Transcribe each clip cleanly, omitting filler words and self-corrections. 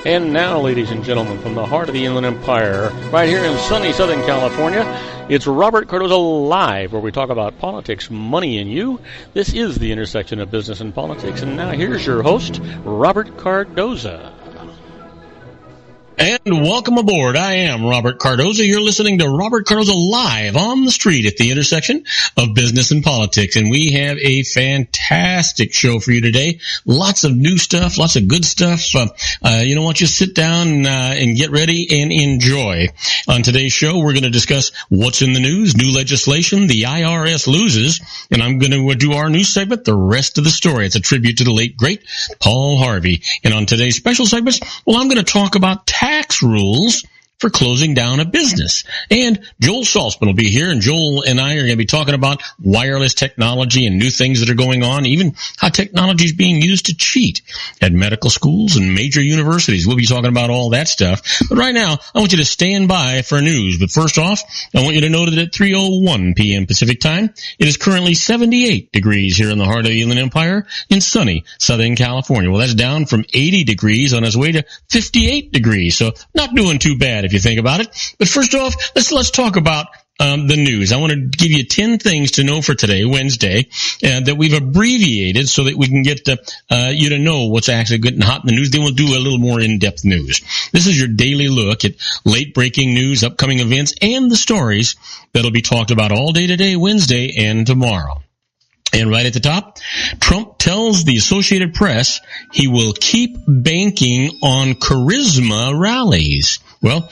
And now, ladies and gentlemen, from the heart of the Inland Empire, right here in sunny Southern California, it's Robert Cardoza Live, where we talk about politics, money, and you. This is the intersection of business and politics. And now here's your host, Robert Cardoza. And welcome aboard. I am Robert Cardoza. You're listening to Robert Cardoza Live on the street at the intersection of business and politics. And we have a fantastic show for you today. Lots of new stuff, lots of good stuff. You know what? Just sit down and get ready and enjoy. On today's show, we're going to discuss what's in the news, new legislation, the IRS loses, and I'm going to do our news segment, the rest of the story. It's a tribute to the late, great Paul Harvey. And on today's special segments, well, I'm going to talk about tax rules for closing down a business. And Joel Saltzman will be here, and Joel and I are going to be talking about wireless technology and new things that are going on, even how technology is being used to cheat at medical schools and major universities. We'll be talking about all that stuff. But right now, I want you to stand by for news. But first off, I want you to know that at 3:01 p.m. Pacific time, it is currently 78 degrees here in the heart of the Inland Empire in sunny Southern California. Well, that's down from 80 degrees on its way to 58 degrees. So not doing too bad if you think about it. But first off, let's talk about the news. I want to give you 10 things to know for today, Wednesday, that we've abbreviated so that we can get you to know what's actually good and hot in the news. Then we'll do a little more in-depth news. This is your daily look at late-breaking news, upcoming events, and the stories that'll be talked about all day today, Wednesday, and tomorrow. And right at the top, Trump tells the Associated Press he will keep banking on charisma rallies. Well,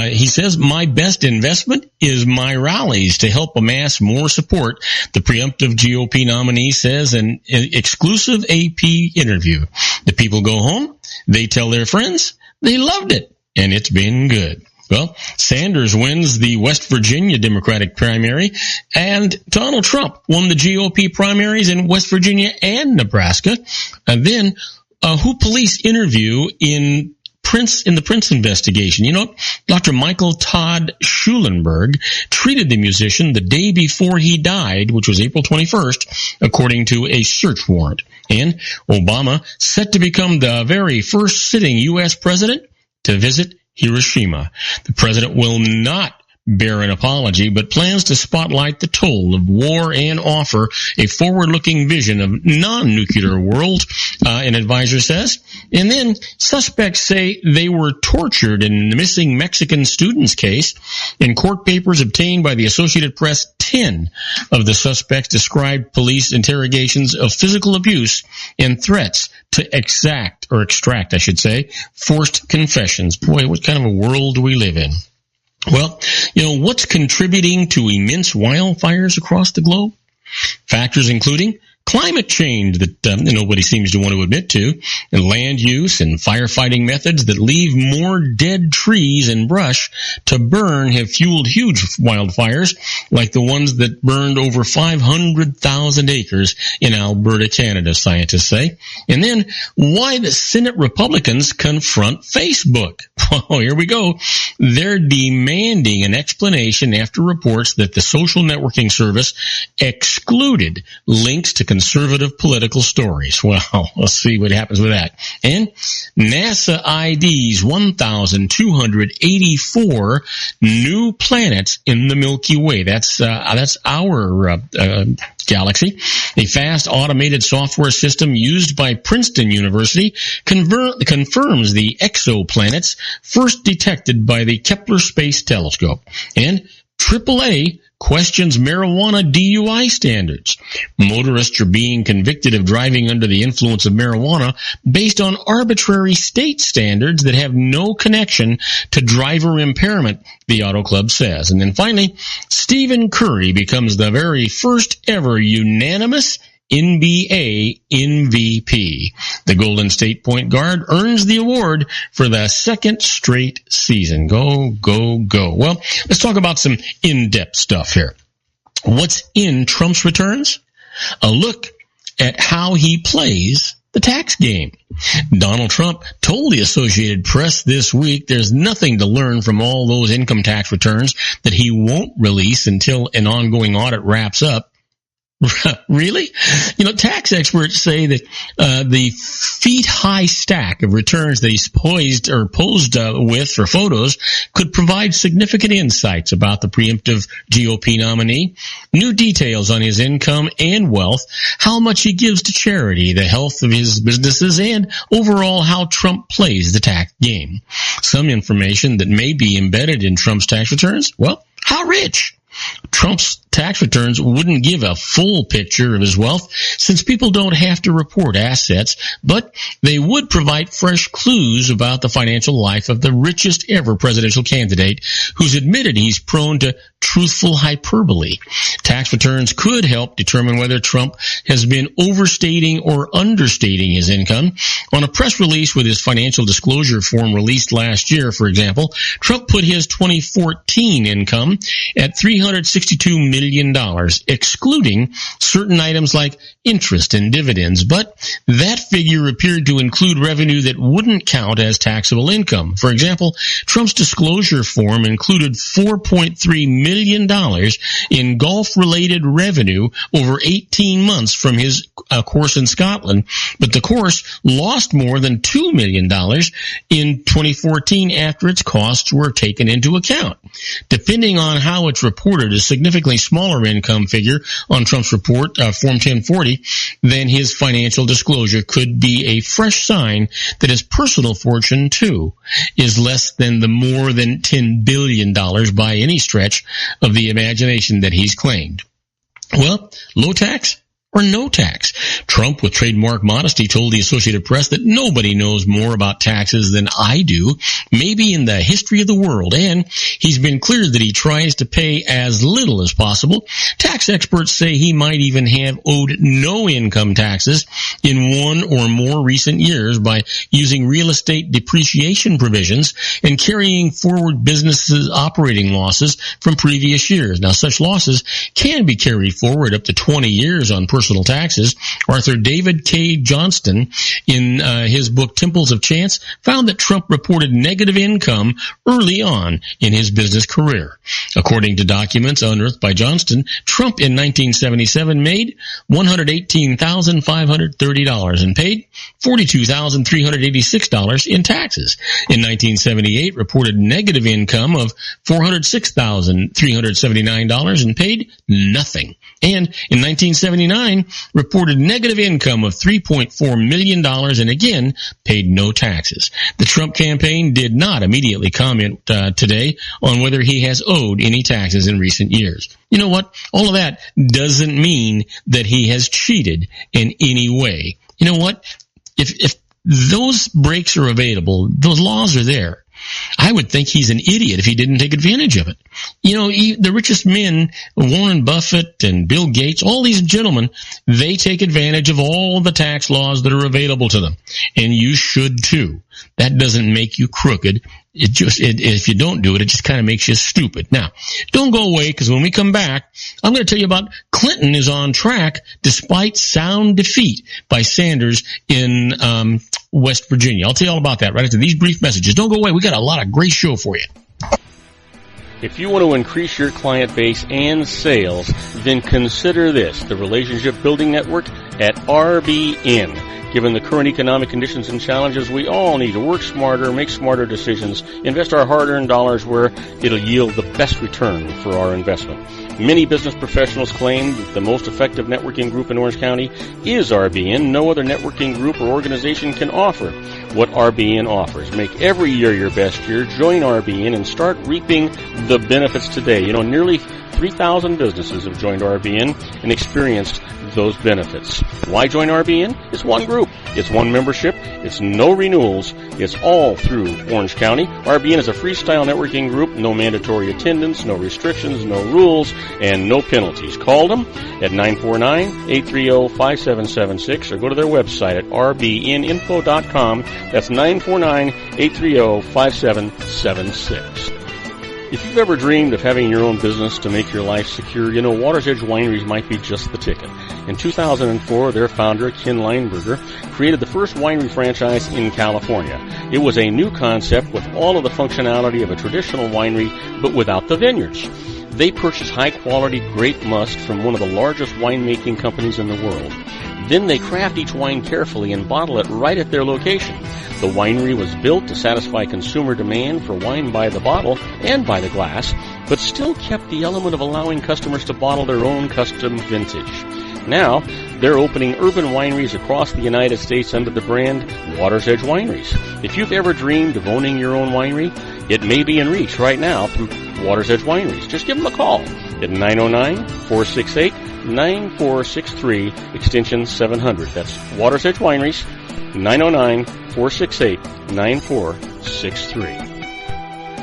he says, my best investment is my rallies to help amass more support, the preemptive GOP nominee says in an exclusive AP interview. The people go home, they tell their friends, they loved it, and it's been good. Well, Sanders wins the West Virginia Democratic primary, and Donald Trump won the GOP primaries in West Virginia and Nebraska. And then, who police interview in the Prince investigation. You know, Dr. Michael Todd Schulenberg treated the musician the day before he died, which was April 21st, according to a search warrant. And Obama set to become the very first sitting U.S. president to visit Hiroshima. The president will not bear an apology, but plans to spotlight the toll of war and offer a forward-looking vision of non-nuclear world, an advisor says. And then suspects say they were tortured in the missing Mexican students case. In court papers obtained by the Associated Press, 10 of the suspects described police interrogations of physical abuse and threats to extract, forced confessions. Boy, what kind of a world do we live in? Well, you know, what's contributing to immense wildfires across the globe? Factors including climate change that nobody seems to want to admit to, and land use and firefighting methods that leave more dead trees and brush to burn have fueled huge wildfires like the ones that burned over 500,000 acres in Alberta, Canada, scientists say. And then why the Senate Republicans confront Facebook. Oh, here we go. They're demanding an explanation after reports that the social networking service excluded links to conservative political stories. Well, let's see what happens with that. And NASA IDs 1,284 new planets in the Milky Way. That's our galaxy. A fast automated software system used by Princeton University confirms the exoplanets first detected by the Kepler Space Telescope. And AAA questions marijuana DUI standards. Motorists are being convicted of driving under the influence of marijuana based on arbitrary state standards that have no connection to driver impairment, the Auto Club says. And then finally, Stephen Curry becomes the very first ever unanimous NBA MVP. The Golden State point guard earns the award for the second straight season. Go, go, go. Well, let's talk about some in-depth stuff here. What's in Trump's returns? A look at how he plays the tax game. Donald Trump told the Associated Press this week there's nothing to learn from all those income tax returns that he won't release until an ongoing audit wraps up. Really? Tax experts say that the feet-high stack of returns that he's posed with for photos could provide significant insights about the preemptive GOP nominee, new details on his income and wealth, how much he gives to charity, the health of his businesses, and overall how Trump plays the tax game. Some information that may be embedded in Trump's tax returns? Well, how rich? Trump's tax returns wouldn't give a full picture of his wealth since people don't have to report assets, but they would provide fresh clues about the financial life of the richest ever presidential candidate who's admitted he's prone to truthful hyperbole. Tax returns could help determine whether Trump has been overstating or understating his income. On a press release with his financial disclosure form released last year, for example, Trump put his 2014 income at $362 million, excluding certain items like interest and dividends, but that figure appeared to include revenue that wouldn't count as taxable income. For example, Trump's disclosure form included $4.3 million in golf-related revenue over 18 months from his course in Scotland, but the course lost more than $2 million in 2014 after its costs were taken into account. Depending on how it's reported, a significantly smaller income figure on Trump's report, Form 1040, then his financial disclosure could be a fresh sign that his personal fortune, too, is less than the more than $10 billion by any stretch of the imagination that he's claimed. Well, low tax or no tax? Trump, with trademark modesty, told the Associated Press that nobody knows more about taxes than I do, maybe in the history of the world, and he's been clear that he tries to pay as little as possible. Tax experts say he might even have owed no income taxes in one or more recent years by using real estate depreciation provisions and carrying forward businesses' operating losses from previous years. Now, such losses can be carried forward up to 20 years on personal taxes. Author David K. Johnston, in his book Temples of Chance, found that Trump reported negative income early on in his business career. According to documents unearthed by Johnston, Trump in 1977 made $118,530 and paid $42,386 in taxes. In 1978, reported negative income of $406,379 and paid nothing. And in 1979, reported negative income of $3.4 million and again paid no taxes. The Trump campaign did not immediately comment today on whether he has owed any taxes in recent years. You know what? All of that doesn't mean that he has cheated in any way. You know what? If those breaks are available, those laws are there, I would think he's an idiot if he didn't take advantage of it. The richest men, Warren Buffett and Bill Gates, all these gentlemen, they take advantage of all the tax laws that are available to them. And you should too. That doesn't make you crooked. If you don't do it, it just kind of makes you stupid. Now, don't go away, because when we come back, I'm going to tell you about Clinton is on track despite sound defeat by Sanders in West Virginia. I'll tell you all about that right after these brief messages. Don't go away. We got a lot of great show for you. If you want to increase your client base and sales, then consider this, the Relationship Building Network at RBN. Given the current economic conditions and challenges, we all need to work smarter, make smarter decisions, invest our hard-earned dollars where it'll yield the best return for our investment. Many business professionals claim that the most effective networking group in Orange County is RBN. No other networking group or organization can offer what RBN offers. Make every year your best year. Join RBN and start reaping the benefits today. Nearly 3,000 businesses have joined RBN and experienced those benefits. Why join RBN? It's one group. It's one membership. It's no renewals. It's all through Orange County. RBN is a freestyle networking group. No mandatory attendance, no restrictions, no rules, and no penalties. Call them at 949-830-5776 or go to their website at rbninfo.com. That's 949-830-5776. If you've ever dreamed of having your own business to make your life secure, Water's Edge Wineries might be just the ticket. In 2004, their founder, Ken Lineberger, created the first winery franchise in California. It was a new concept with all of the functionality of a traditional winery, but without the vineyards. They purchase high-quality grape must from one of the largest winemaking companies in the world. Then they craft each wine carefully and bottle it right at their location. The winery was built to satisfy consumer demand for wine by the bottle and by the glass, but still kept the element of allowing customers to bottle their own custom vintage. Now, they're opening urban wineries across the United States under the brand Water's Edge Wineries. If you've ever dreamed of owning your own winery, it may be in reach right now through Water's Edge Wineries. Just give them a call at 909-468-9463, extension 700. That's Water's Edge Wineries, 909-468-9463.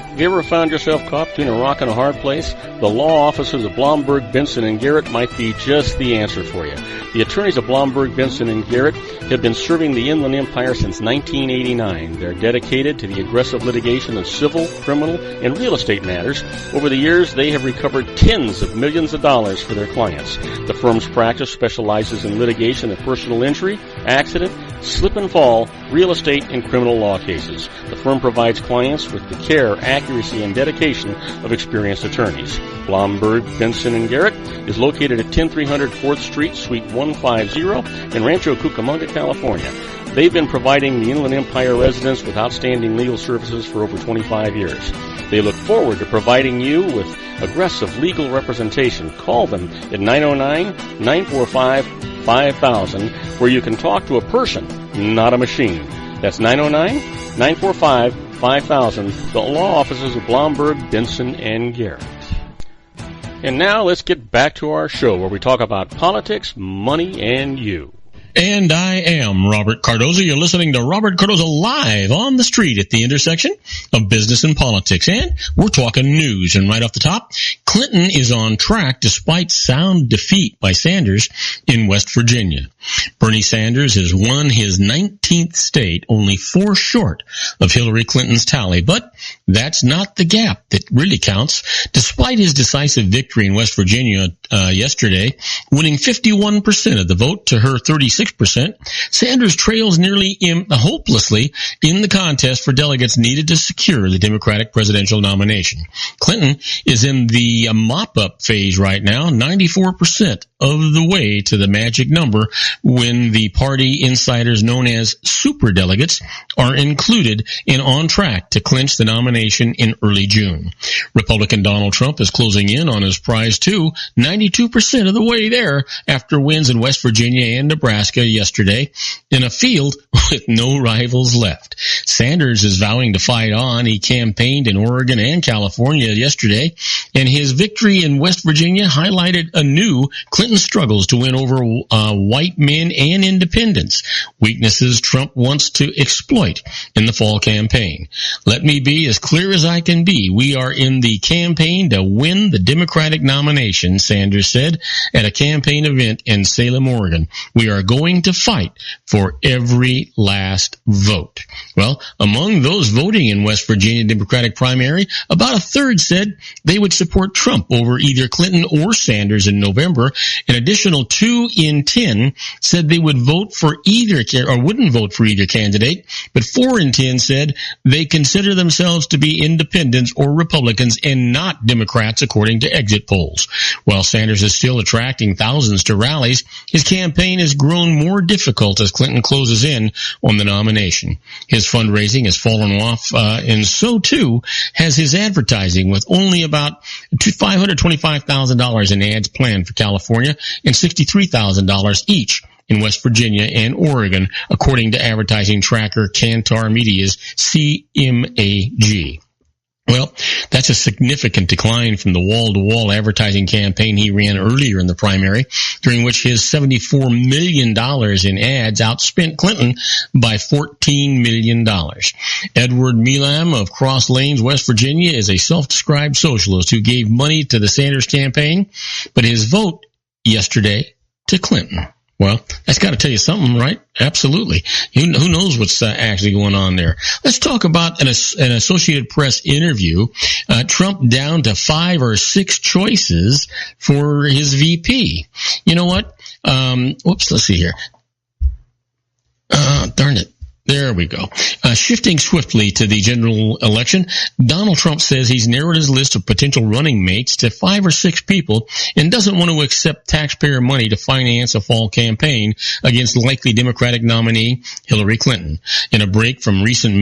Have you ever found yourself caught between a rock and a hard place? The law offices of Blomberg, Benson, and Garrett might be just the answer for you. The attorneys of Blomberg, Benson, and Garrett have been serving the Inland Empire since 1989. They're dedicated to the aggressive litigation of civil, criminal, and real estate matters. Over the years, they have recovered tens of millions of dollars for their clients. The firm's practice specializes in litigation of personal injury, accident, slip and fall, real estate, and criminal law cases. The firm provides clients with the care, accuracy, and dedication of experienced attorneys. Blomberg, Benson, and Garrett is located at 10300 4th Street, Suite 150 in Rancho Cucamonga, California. They've been providing the Inland Empire residents with outstanding legal services for over 25 years. They look forward to providing you with aggressive legal representation. Call them at 909-945-5000, where you can talk to a person, not a machine. That's 909-945-5000, the law offices of Blomberg, Benson, and Garrett. And now let's get back to our show where we talk about politics, money, and you. And I am Robert Cardoza. You're listening to Robert Cardoza live on the street at the intersection of business and politics. And we're talking news. And right off the top, Clinton is on track despite sound defeat by Sanders in West Virginia. Bernie Sanders has won his 19th state, only 4 short of Hillary Clinton's tally. But that's not the gap that really counts. Despite his decisive victory in West Virginia yesterday, winning 51% of the vote to her 36%, Sanders trails nearly hopelessly in the contest for delegates needed to secure the Democratic presidential nomination. Clinton is in the mop-up phase right now, 94% of the way to the magic number when the party insiders known as superdelegates are included and on track to clinch the nomination in early June. Republican Donald Trump is closing in on his prize too, 92% of the way there after wins in West Virginia and Nebraska yesterday in a field with no rivals left. Sanders is vowing to fight on. He campaigned in Oregon and California yesterday, and his victory in West Virginia highlighted anew Clinton's struggles to win over white men and independents, weaknesses Trump wants to exploit in the fall campaign. Let me be as clear as I can be. We are in the campaign to win the Democratic nomination, Sanders said at a campaign event in Salem, Oregon. We are going to fight for every last vote. Well, among those voting in West Virginia Democratic primary, about a third said they would support Trump over either Clinton or Sanders in November. An additional 2 in 10 said they would vote for either or wouldn't vote for either candidate, but 4 in 10 said they consider themselves to be independents or Republicans and not Democrats, according to exit polls. While Sanders is still attracting thousands to rallies, his campaign has grown more difficult as Clinton closes in on the nomination. His fundraising has fallen off, and so too has his advertising, with only about $525,000 in ads planned for California and $63,000 each in West Virginia and Oregon, according to advertising tracker Kantar Media's CMAG. Well, that's a significant decline from the wall-to-wall advertising campaign he ran earlier in the primary, during which his $74 million in ads outspent Clinton by $14 million. Edward Milam of Cross Lanes, West Virginia, is a self-described socialist who gave money to the Sanders campaign, but his vote yesterday to Clinton. Well, that's got to tell you something, right? Absolutely. Who knows what's actually going on there? Let's talk about an Associated Press interview. Trump down to 5 or 6 choices for his VP. You know what? Let's see here. Darn it. There we go. Shifting swiftly to the general election, Donald Trump says he's narrowed his list of potential running mates to 5 or 6 people and doesn't want to accept taxpayer money to finance a fall campaign against likely Democratic nominee Hillary Clinton. In a break from recent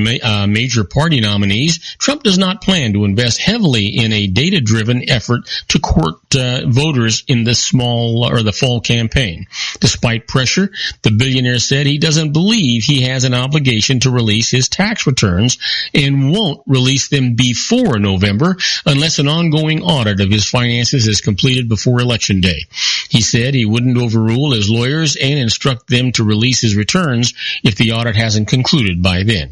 major party nominees, Trump does not plan to invest heavily in a data-driven effort to court voters in the fall campaign. Despite pressure, the billionaire said he doesn't believe he has an obligation to release his tax returns and won't release them before November unless an ongoing audit of his finances is completed before Election Day. He said he wouldn't overrule his lawyers and instruct them to release his returns if the audit hasn't concluded by then.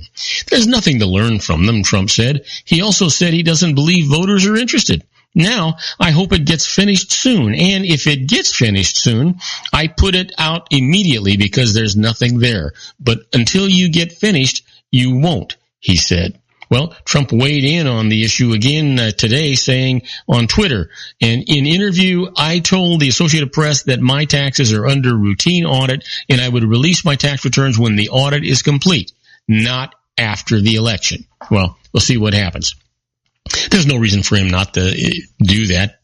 There's nothing to learn from them, Trump said. He also said he doesn't believe voters are interested. Now, I hope it gets finished soon, and if it gets finished soon, I put it out immediately because there's nothing there. But until you get finished, you won't, he said. Well, Trump weighed in on the issue again today, saying on Twitter, and in interview, I told the Associated Press that my taxes are under routine audit, and I would release my tax returns when the audit is complete, not after the election. Well, we'll see what happens. There's no reason for him not to do that.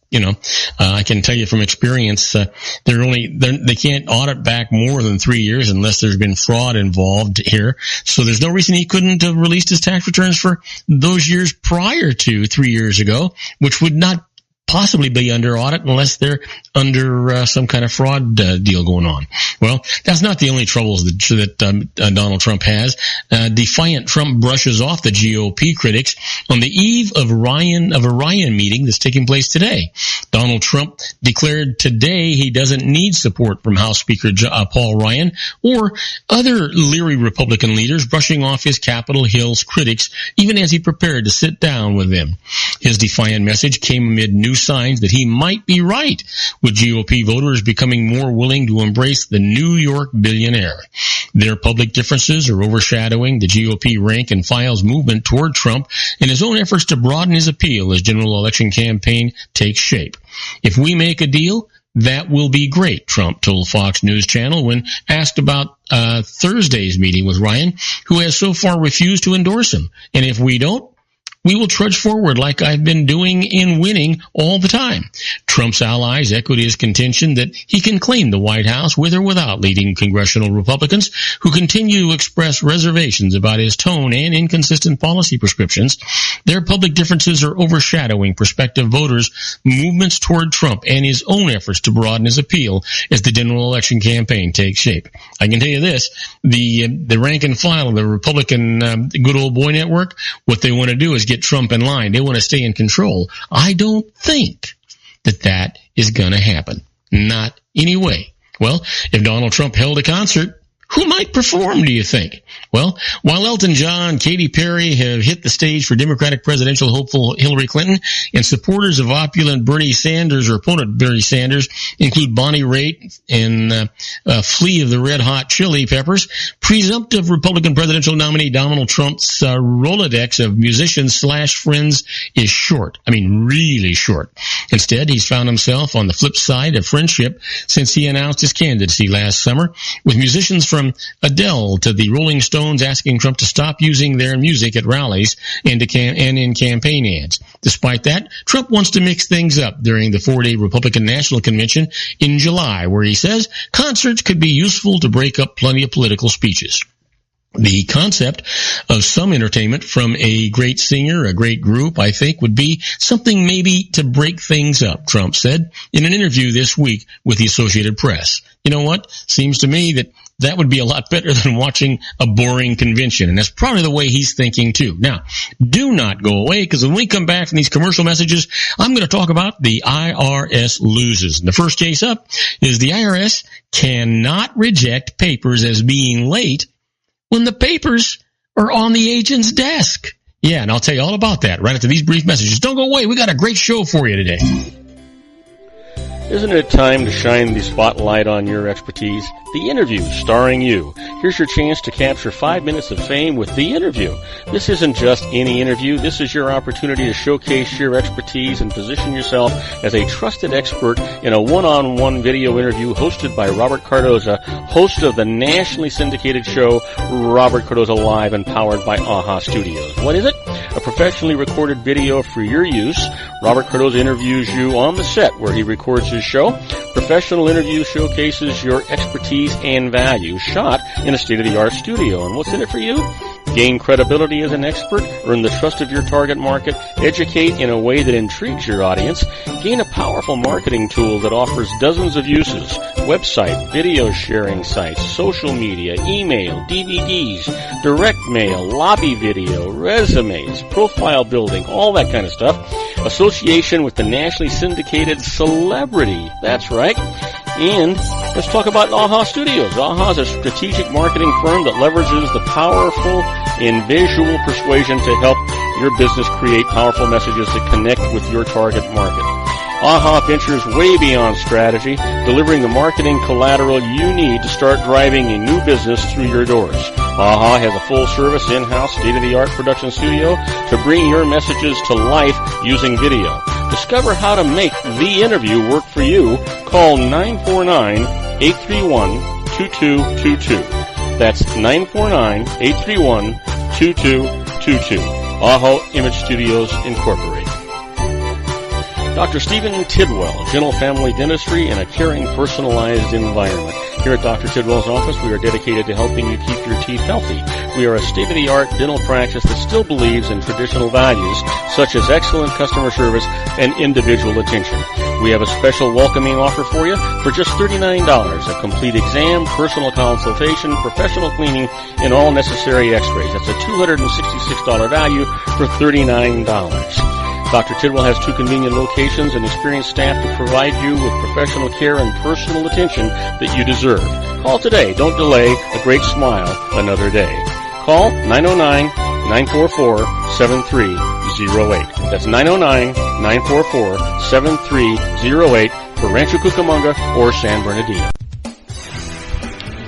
I can tell you from experience, they can't audit back more than 3 years unless there's been fraud involved here. So there's no reason he couldn't have released his tax returns for those years prior to 3 years ago, which would not possibly be under audit unless they're under some kind of fraud deal going on. Well, that's not the only troubles that Donald Trump has. Defiant Trump brushes off the GOP critics on the eve of a Ryan meeting that's taking place today. Donald Trump declared today he doesn't need support from House Speaker Paul Ryan or other leery Republican leaders, brushing off his Capitol Hill's critics even as he prepared to sit down with them. His defiant message came amid new signs that he might be right, with GOP voters becoming more willing to embrace the New York billionaire. Their public differences are overshadowing the GOP rank and file's movement toward Trump and his own efforts to broaden his appeal as general election campaign takes shape. If we make a deal, that will be great, Trump told Fox News Channel when asked about Thursday's meeting with Ryan, who has so far refused to endorse him. And if we don't, we will trudge forward like I've been doing in winning all the time. Trump's allies echoed his contention that he can claim the White House with or without leading congressional Republicans who continue to express reservations about his tone and inconsistent policy prescriptions. Their public differences are overshadowing prospective voters' movements toward Trump and his own efforts to broaden his appeal as the general election campaign takes shape. I can tell you this, the rank and file of the Republican good old boy network, what they want to do is get Trump in line. They want to stay in control. I don't think that is going to happen. Not anyway. Well, if Donald Trump held a concert, who might perform, do you think? Well, while Elton John, Katy Perry have hit the stage for Democratic presidential hopeful Hillary Clinton, and supporters of opulent Bernie Sanders or opponent Bernie Sanders include Bonnie Raitt and Flea of the Red Hot Chili Peppers, presumptive Republican presidential nominee Donald Trump's Rolodex of musicians/friends is short. I mean, really short. Instead, he's found himself on the flip side of friendship since he announced his candidacy last summer, with musicians from Adele to the Rolling Stones asking Trump to stop using their music at rallies and in campaign ads. Despite that, Trump wants to mix things up during the 4-day Republican National Convention in July, where he says concerts could be useful to break up plenty of political speeches. The concept of some entertainment from a great singer, a great group, I think, would be something maybe to break things up, Trump said in an interview this week with the Associated Press. You know what? Seems to me that would be a lot better than watching a boring convention, and that's probably the way he's thinking too. Now, do not go away, because when we come back from these commercial messages, I'm going to talk about the IRS loses. And the first case up is the IRS cannot reject papers as being late when the papers are on the agent's desk. Yeah, and I'll tell you all about that right after these brief messages. Don't go away. We got a great show for you today. Isn't it time to shine the spotlight on your expertise? The Interview, starring you. Here's your chance to capture 5 minutes of fame with The Interview. This isn't just any interview. This is your opportunity to showcase your expertise and position yourself as a trusted expert in a one-on-one video interview hosted by Robert Cardoza, host of the nationally syndicated show Robert Cardoza Live and powered by AHA Studios. What is it? A professionally recorded video for your use. Robert Cardoza interviews you on the set where he records his show. Professional interview showcases your expertise and value, shot in a state-of-the-art studio. And what's in it for you? Gain credibility as an expert, earn the trust of your target market, educate in a way that intrigues your audience, gain a powerful marketing tool that offers dozens of uses, website, video sharing sites, social media, email, DVDs, direct mail, lobby video, resumes, profile building, all that kind of stuff. Association with the nationally syndicated celebrity. That's right. And let's talk about AHA Studios. AHA is a strategic marketing firm that leverages the powerful and visual persuasion to help your business create powerful messages that connect with your target market. AHA ventures way beyond strategy, delivering the marketing collateral you need to start driving a new business through your doors. AHA has a full-service, in-house, state-of-the-art production studio to bring your messages to life using video. Discover how to make The Interview work for you. Call 949-831-2222. That's 949-831-2222. AHA Image Studios Incorporated. Dr. Stephen Tidwell, Gentle Family Dentistry in a caring, personalized environment. Here at Dr. Tidwell's office, we are dedicated to helping you keep your teeth healthy. We are a state-of-the-art dental practice that still believes in traditional values, such as excellent customer service and individual attention. We have a special welcoming offer for you for just $39. A complete exam, personal consultation, professional cleaning, and all necessary x-rays. That's a $266 value for $39. Dr. Tidwell has 2 convenient locations and experienced staff to provide you with professional care and personal attention that you deserve. Call today. Don't delay. A great smile another day. Call 909-944-7308. That's 909-944-7308 for Rancho Cucamonga or San Bernardino.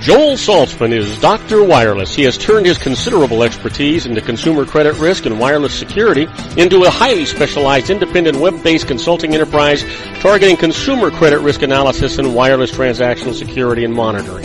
Joel Saltzman is Dr. Wireless. He has turned his considerable expertise into consumer credit risk and wireless security into a highly specialized independent web-based consulting enterprise targeting consumer credit risk analysis and wireless transactional security and monitoring.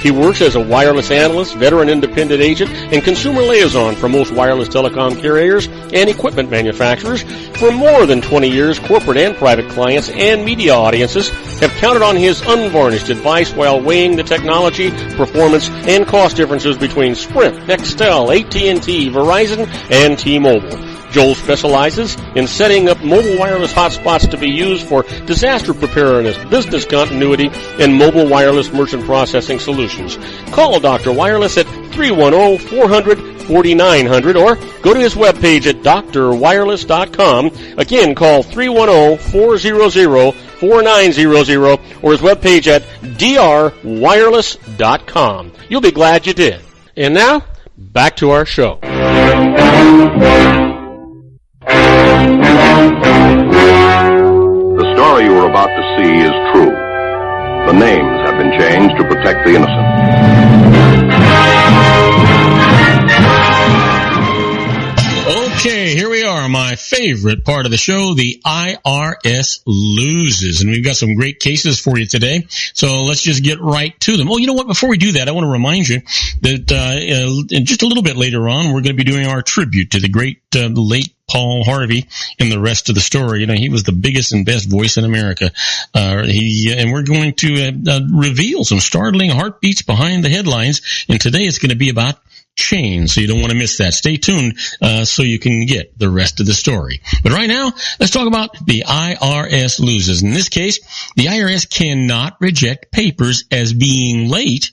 He works as a wireless analyst, veteran independent agent, and consumer liaison for most wireless telecom carriers and equipment manufacturers. For more than 20 years, corporate and private clients and media audiences have counted on his unvarnished advice while weighing the technology, performance, and cost differences between Sprint, Nextel, AT&T, Verizon, and T-Mobile. Joel specializes in setting up mobile wireless hotspots to be used for disaster preparedness, business continuity, and mobile wireless merchant processing solutions. Call Dr. Wireless at 310-400-4900 or go to his webpage at drwireless.com. Again, call 310-400-4900 or his webpage at drwireless.com. You'll be glad you did. And now, back to our show. The story you are about to see is true. The names have been changed to protect the innocent. Okay, here we are, my favorite part of the show, the IRS loses. And we've got some great cases for you today, so let's just get right to them. Oh, you know what? Before we do that, I want to remind you that just a little bit later on, we're going to be doing our tribute to the great late Paul Harvey in the rest of the story. You know, he was the biggest and best voice in America. And we're going to reveal some startling heartbeats behind the headlines. And today it's going to be about change, so you don't want to miss that. Stay tuned so you can get the rest of the story. But right now, let's talk about the IRS loses. In this case, the IRS cannot reject papers as being late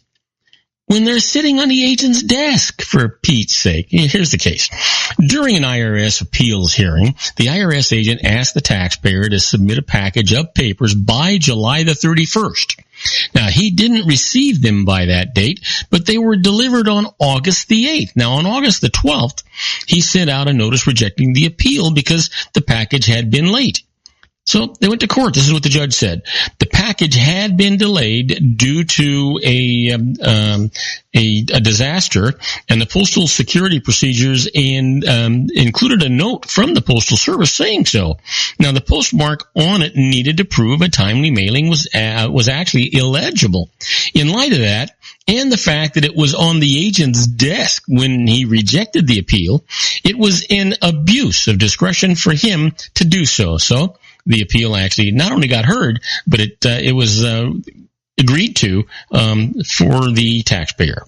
when they're sitting on the agent's desk, for Pete's sake. Here's the case. During an IRS appeals hearing, the IRS agent asked the taxpayer to submit a package of papers by July the 31st. Now, he didn't receive them by that date, but they were delivered on August the 8th. Now, on August the 12th, he sent out a notice rejecting the appeal because the package had been late. So they went to court. This is what the judge said. The package had been delayed due to a disaster, and the postal security procedures included a note from the Postal Service saying so. Now, the postmark on it needed to prove a timely mailing was actually illegible. In light of that, and the fact that it was on the agent's desk when he rejected the appeal, it was an abuse of discretion for him to do so. So the appeal actually not only got heard, but it was agreed to for the taxpayer.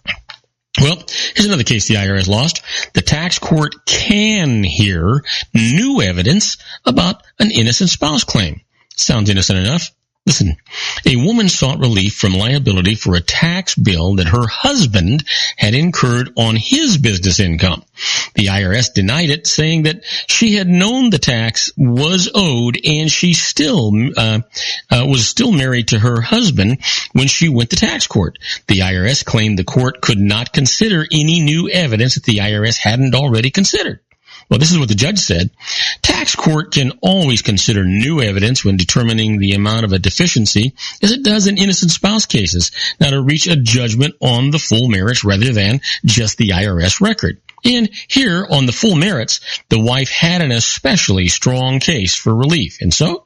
Well, here's another case the IRS lost. The tax court can hear new evidence about an innocent spouse claim. Sounds innocent enough. Listen, a woman sought relief from liability for a tax bill that her husband had incurred on his business income. The IRS denied it, saying that she had known the tax was owed and she still was still married to her husband when she went to tax court. The IRS claimed the court could not consider any new evidence that the IRS hadn't already considered. Well, this is what the judge said. Tax court can always consider new evidence when determining the amount of a deficiency, as it does in innocent spouse cases, now to reach a judgment on the full merits rather than just the IRS record. And here, on the full merits, the wife had an especially strong case for relief. And so,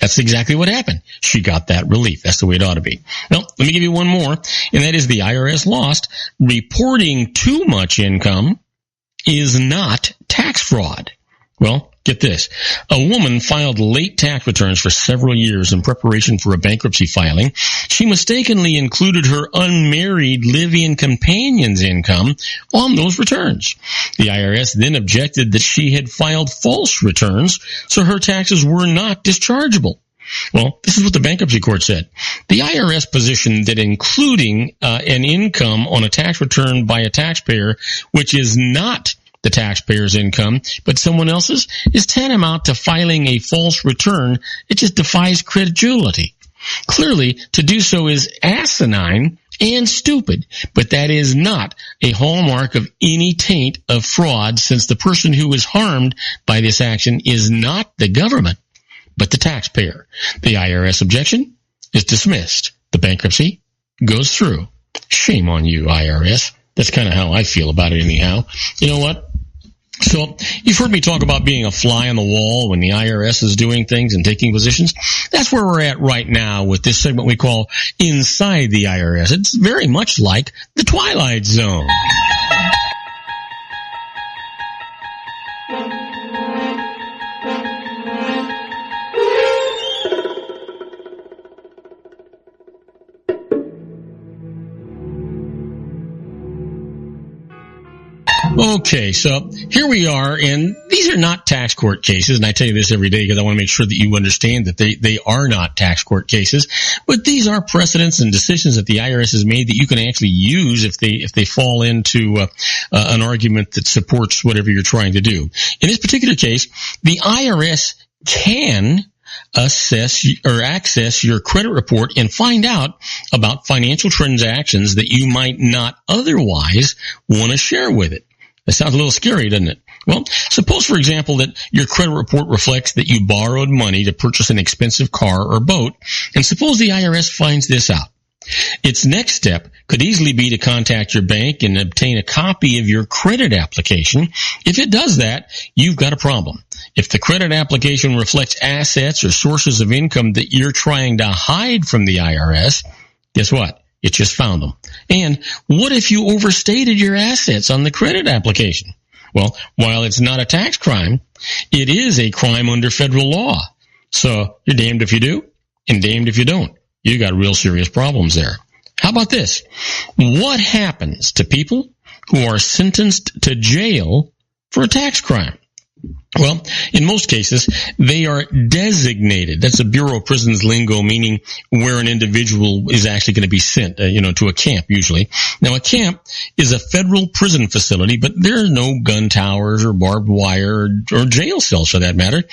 that's exactly what happened. She got that relief. That's the way it ought to be. Now, let me give you one more, and that is the IRS lost. Reporting too much income is not tax fraud. Well, get this. A woman filed late tax returns for several years in preparation for a bankruptcy filing. She mistakenly included her unmarried live-in companion's income on those returns. The IRS then objected that she had filed false returns, so her taxes were not dischargeable. Well, this is what the bankruptcy court said. The IRS positioned that including an income on a tax return by a taxpayer, which is not the taxpayer's income, but someone else's, is tantamount to filing a false return. It just defies credulity. Clearly, to do so is asinine and stupid, but that is not a hallmark of any taint of fraud, since the person who is harmed by this action is not the government, but the taxpayer. The IRS objection is dismissed. The bankruptcy goes through. Shame on you, IRS. That's kind of how I feel about it anyhow. You know what? So you've heard me talk about being a fly on the wall when the IRS is doing things and taking positions. That's where we're at right now with this segment we call Inside the IRS. It's very much like the Twilight Zone. Okay, so here we are, and these are not tax court cases, and I tell you this every day because I want to make sure that you understand that they are not tax court cases, but these are precedents and decisions that the IRS has made that you can actually use if they fall into an argument that supports whatever you're trying to do. In this particular case, the IRS can assess or access your credit report and find out about financial transactions that you might not otherwise want to share with it. That sounds a little scary, doesn't it? Well, suppose, for example, that your credit report reflects that you borrowed money to purchase an expensive car or boat, and suppose the IRS finds this out. Its next step could easily be to contact your bank and obtain a copy of your credit application. If it does that, you've got a problem. If the credit application reflects assets or sources of income that you're trying to hide from the IRS, guess what? It just found them. And what if you overstated your assets on the credit application? Well, while it's not a tax crime, it is a crime under federal law. So you're damned if you do and damned if you don't. You got real serious problems there. How about this? What happens to people who are sentenced to jail for a tax crime? Well, in most cases, they are designated. That's a Bureau of Prisons lingo, meaning where an individual is actually going to be sent, to a camp usually. Now, a camp is a federal prison facility, but there are no gun towers or barbed wire or jail cells for that matter.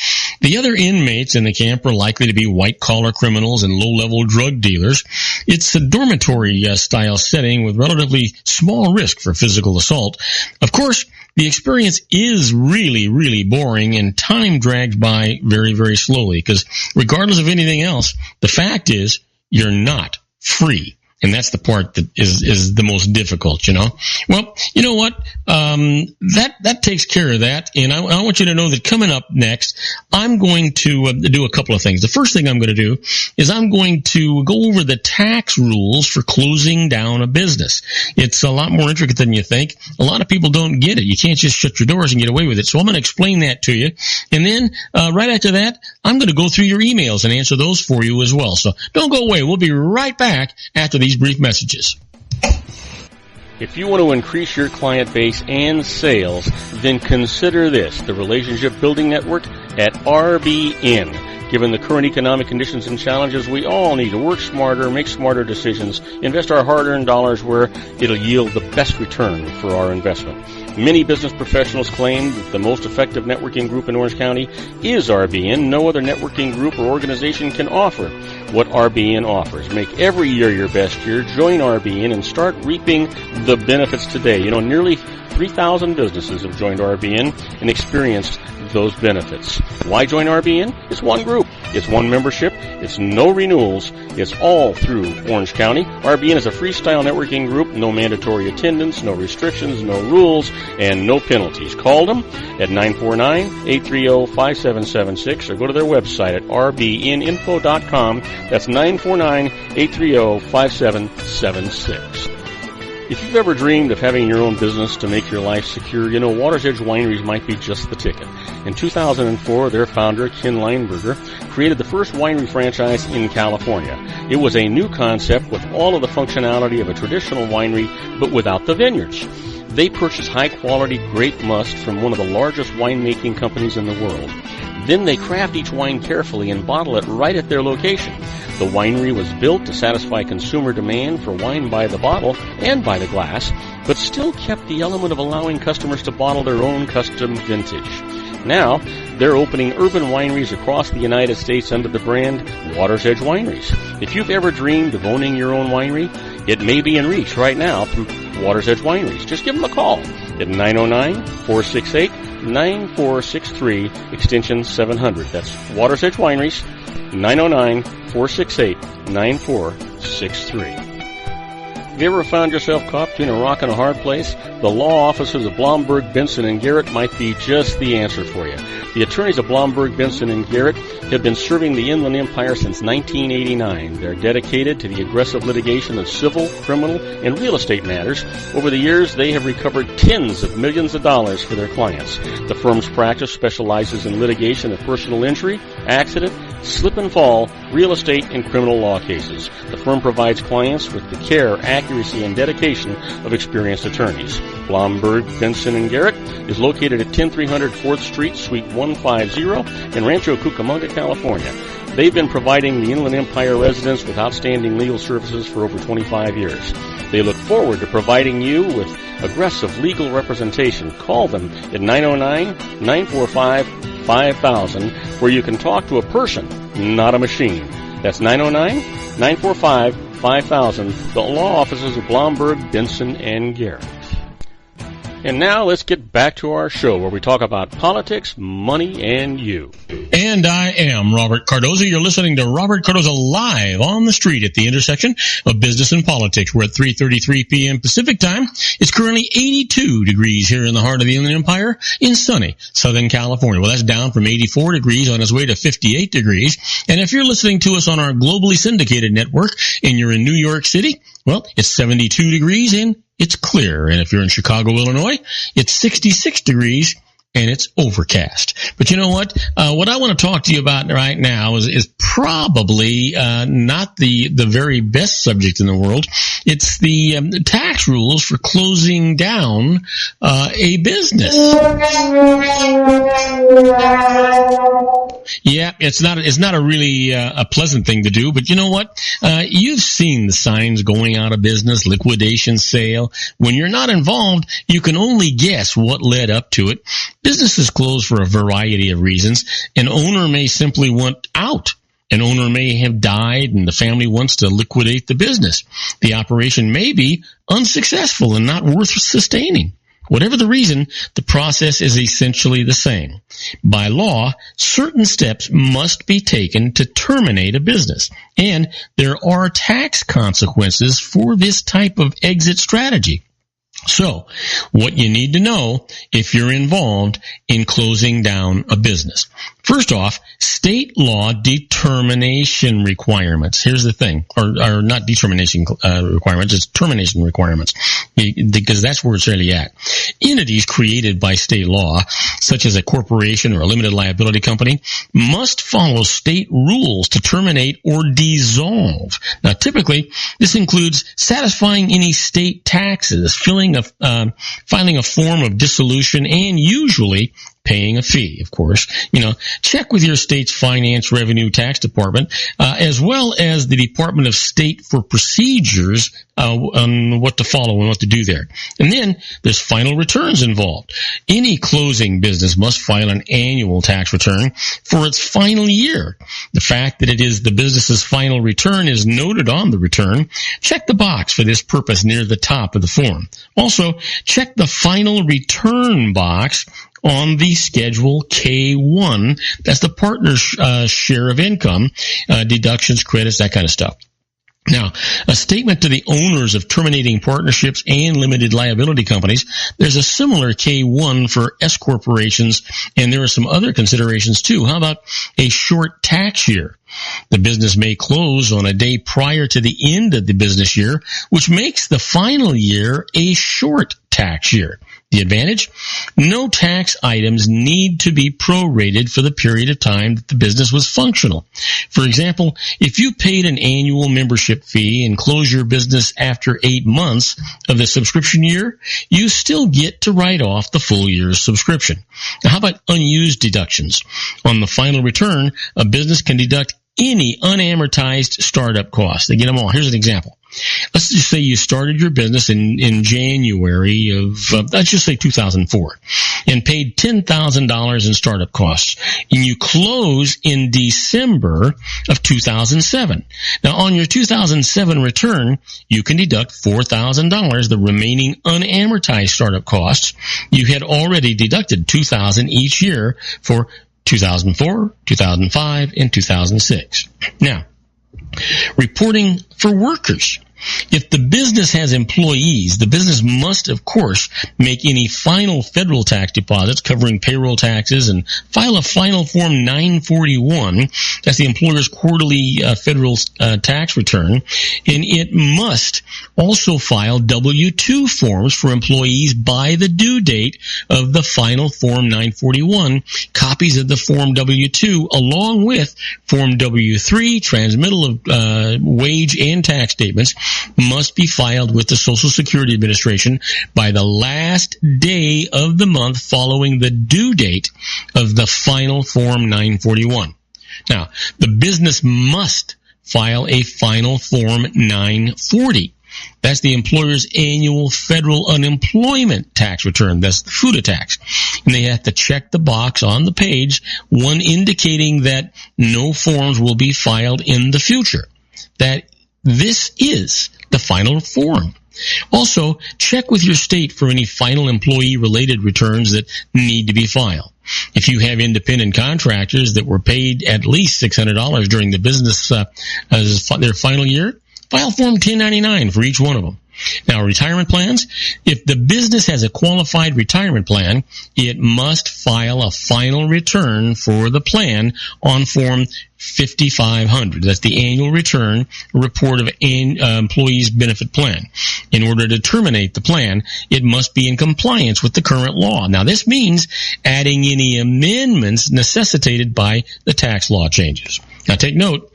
The other inmates in the camp are likely to be white-collar criminals and low-level drug dealers. It's a dormitory-style setting with relatively small risk for physical assault. Of course, the experience is really, really boring boring and time drags by very, very slowly, because regardless of anything else, the fact is you're not free. And that's the part that is the most difficult, you know. Well, you know what? That takes care of that. And I want you to know that coming up next, I'm going to do a couple of things. The first thing I'm going to do is I'm going to go over the tax rules for closing down a business. It's a lot more intricate than you think. A lot of people don't get it. You can't just shut your doors and get away with it. So I'm going to explain that to you. And then right after that, I'm going to go through your emails and answer those for you as well. So don't go away. We'll be right back after these brief messages. If you want to increase your client base and sales, then consider this, the Relationship Building Network at RBN. Given the current economic conditions and challenges, we all need to work smarter, make smarter decisions, invest our hard-earned dollars where it'll yield the best return for our investment. Many business professionals claim that the most effective networking group in Orange County is RBN. No other networking group or organization can offer what RBN offers. Make every year your best year. Join RBN and start reaping the benefits today. You know, nearly 3,000 businesses have joined RBN and experienced those benefits. Why join RBN? It's one group. It's one membership. It's no renewals. It's all through Orange County. RBN is a freestyle networking group. No mandatory attendance, no restrictions, no rules, and no penalties. Call them at 949-830-5776 or go to their website at rbninfo.com. That's 949-830-5776. If you've ever dreamed of having your own business to make your life secure, you know Water's Edge Wineries might be just the ticket. In 2004, their founder, Ken Leinberger, created the first winery franchise in California. It was a new concept with all of the functionality of a traditional winery, but without the vineyards. They purchased high-quality grape must from one of the largest winemaking companies in the world. Then they craft each wine carefully and bottle it right at their location. The winery was built to satisfy consumer demand for wine by the bottle and by the glass, but still kept the element of allowing customers to bottle their own custom vintage. Now, they're opening urban wineries across the United States under the brand Water's Edge Wineries. If you've ever dreamed of owning your own winery, it may be in reach right now through Water's Edge Wineries. Just give them a call at 909-468-9463, extension 700. That's Water's Edge Wineries, 909-468-9463. Have you ever found yourself caught between a rock and a hard place? The law offices of Blomberg, Benson, and Garrett might be just the answer for you. The attorneys of Blomberg, Benson, and Garrett have been serving the Inland Empire since 1989. They're dedicated to the aggressive litigation of civil, criminal, and real estate matters. Over the years, they have recovered tens of millions of dollars for their clients. The firm's practice specializes in litigation of personal injury, accident, slip and fall, real estate, and criminal law cases. The firm provides clients with the care, accuracy, and dedication of experienced attorneys. Blomberg, Benson, and Garrett is located at 10300 4th Street, Suite 150 in Rancho Cucamonga, California. They've been providing the Inland Empire residents with outstanding legal services for over 25 years. They look forward to providing you with aggressive legal representation. Call them at 909-945-5000, where you can talk to a person, not a machine. That's 909-945-5000, the law offices of Blomberg, Benson, and Garrett. And now let's get back to our show where we talk about politics, money, and you. And I am Robert Cardoza. You're listening to Robert Cardoza live on the street at the intersection of business and politics. We're at 3:33 p.m. Pacific time. It's currently 82 degrees here in the heart of the Inland Empire in sunny Southern California. Well, that's down from 84 degrees on its way to 58 degrees. And if you're listening to us on our globally syndicated network and you're in New York City, well, it's 72 degrees and it's clear. And if you're in Chicago, Illinois, it's 66 degrees and it's overcast. But you know what? What I want to talk to you about right now is probably not the very best subject in the world. It's the tax rules for closing down a business. Yeah, it's not a really a pleasant thing to do, but you know what? You've seen the signs going out of business, liquidation sale. When you're not involved, you can only guess what led up to it. Businesses close for a variety of reasons. An owner may simply want out. An owner may have died and the family wants to liquidate the business. The operation may be unsuccessful and not worth sustaining. Whatever the reason, the process is essentially the same. By law, certain steps must be taken to terminate a business, and there are tax consequences for this type of exit strategy. So, what you need to know if you're involved in closing down a business. First off, state law determination requirements. Here's the thing, or not determination requirements, it's termination requirements, because that's where it's really at. Entities created by state law, such as a corporation or a limited liability company, must follow state rules to terminate or dissolve. Now, typically, this includes satisfying any state taxes, filing a form of dissolution, and usually paying a fee, of course. Check with your state's finance, revenue, tax department, as well as the Department of State for procedures on what to follow and what to do there. And then there's final returns involved. Any closing business must file an annual tax return for its final year. The fact that it is the business's final return is noted on the return. Check the box for this purpose near the top of the form. Also, check the final return box on the Schedule K1. That's the partner's share of income, deductions, credits, that kind of stuff. Now, a statement to the owners of terminating partnerships and limited liability companies. There's a similar K1 for S corporations, and there are some other considerations too. How about a short tax year? The business may close on a day prior to the end of the business year, which makes the final year a short tax year. The advantage? No tax items need to be prorated for the period of time that the business was functional. For example, if you paid an annual membership fee and close your business after 8 months of the subscription year, you still get to write off the full year's subscription. Now, how about unused deductions? On the final return, a business can deduct any unamortized startup costs. They get them all. Here's an example. Let's just say you started your business in January of, let's just say 2004, and paid $10,000 in startup costs, and you close in December of 2007. Now, on your 2007 return, you can deduct $4,000, the remaining unamortized startup costs. You had already deducted $2,000 each year for 2004, 2005, and 2006. Now, reporting for workers. If the business has employees, the business must, of course, make any final federal tax deposits covering payroll taxes and file a final Form 941. That's the employer's quarterly federal tax return. And it must also file W-2 forms for employees by the due date of the final Form 941. Copies of the Form W-2 along with Form W-3, transmittal of wage and tax statements, must be filed with the Social Security Administration by the last day of the month following the due date of the final Form 941. Now, the business must file a final Form 940. That's the employer's annual federal unemployment tax return. That's the FUTA tax. And they have to check the box on the page, one indicating that no forms will be filed in the future. That this is the final form. Also, check with your state for any final employee-related returns that need to be filed. If you have independent contractors that were paid at least $600 during the business as their final year, file Form 1099 for each one of them. Now, retirement plans. If the business has a qualified retirement plan, it must file a final return for the plan on Form 5500. That's the annual return report of employees' benefit plan. In order to terminate the plan, it must be in compliance with the current law. Now, this means adding any amendments necessitated by the tax law changes. Now, take note.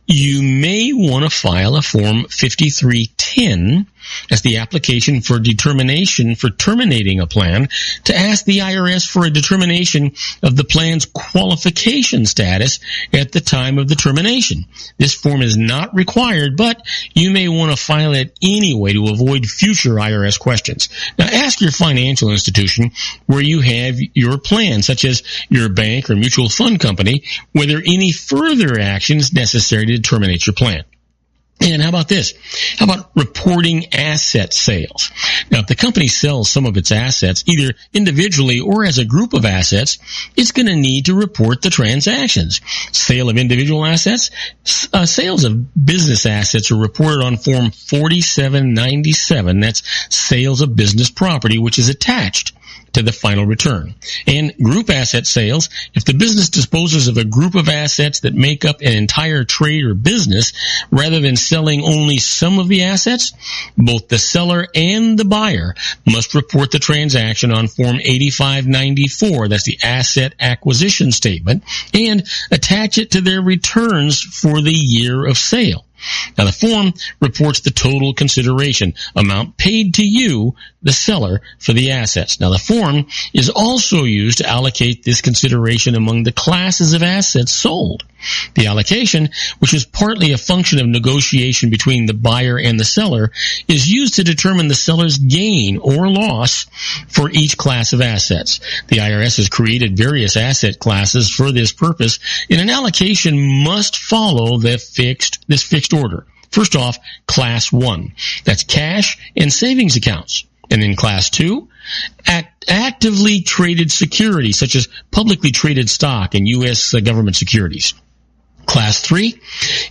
You may want to file a Form 5310, that's the application for determination for terminating a plan, to ask the IRS for a determination of the plan's qualification status at the time of the termination. This form is not required, but you may want to file it anyway to avoid future IRS questions. Now, ask your financial institution where you have your plan, such as your bank or mutual fund company, whether any further action is necessary to terminate your plan. And how about this? How about reporting asset sales? Now, if the company sells some of its assets, either individually or as a group of assets, it's going to need to report the transactions. Sale of individual assets, sales of business assets are reported on Form 4797. That's sales of business property, which is attached to the final return. And group asset sales, if the business disposes of a group of assets that make up an entire trade or business, rather than selling only some of the assets, both the seller and the buyer must report the transaction on Form 8594, that's the asset acquisition statement, and attach it to their returns for the year of sale. Now, the form reports the total consideration amount paid to you, the seller, for the assets. Now, the form is also used to allocate this consideration among the classes of assets sold. The allocation, which is partly a function of negotiation between the buyer and the seller, is used to determine the seller's gain or loss for each class of assets. The IRS has created various asset classes for this purpose, and an allocation must follow this fixed order. First off, Class 1. That's cash and savings accounts. And then Class 2, actively traded securities, such as publicly traded stock and U.S. government securities. Class 3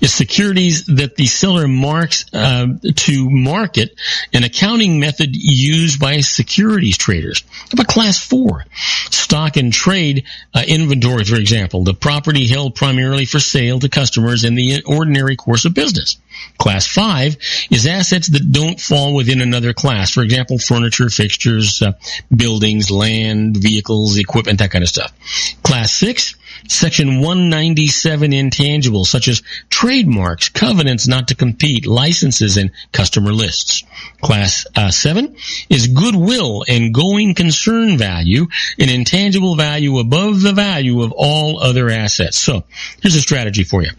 is securities that the seller marks to market, an accounting method used by securities traders. How about Class 4? Stock and trade inventory, for example, the property held primarily for sale to customers in the ordinary course of business. Class 5 is assets that don't fall within another class. For example, furniture, fixtures, buildings, land, vehicles, equipment, that kind of stuff. Class 6, Section 197 intangibles, such as trademarks, covenants not to compete, licenses, and customer lists. Class 7 is goodwill and going concern value, an intangible value above the value of all other assets. So, here's a strategy for you.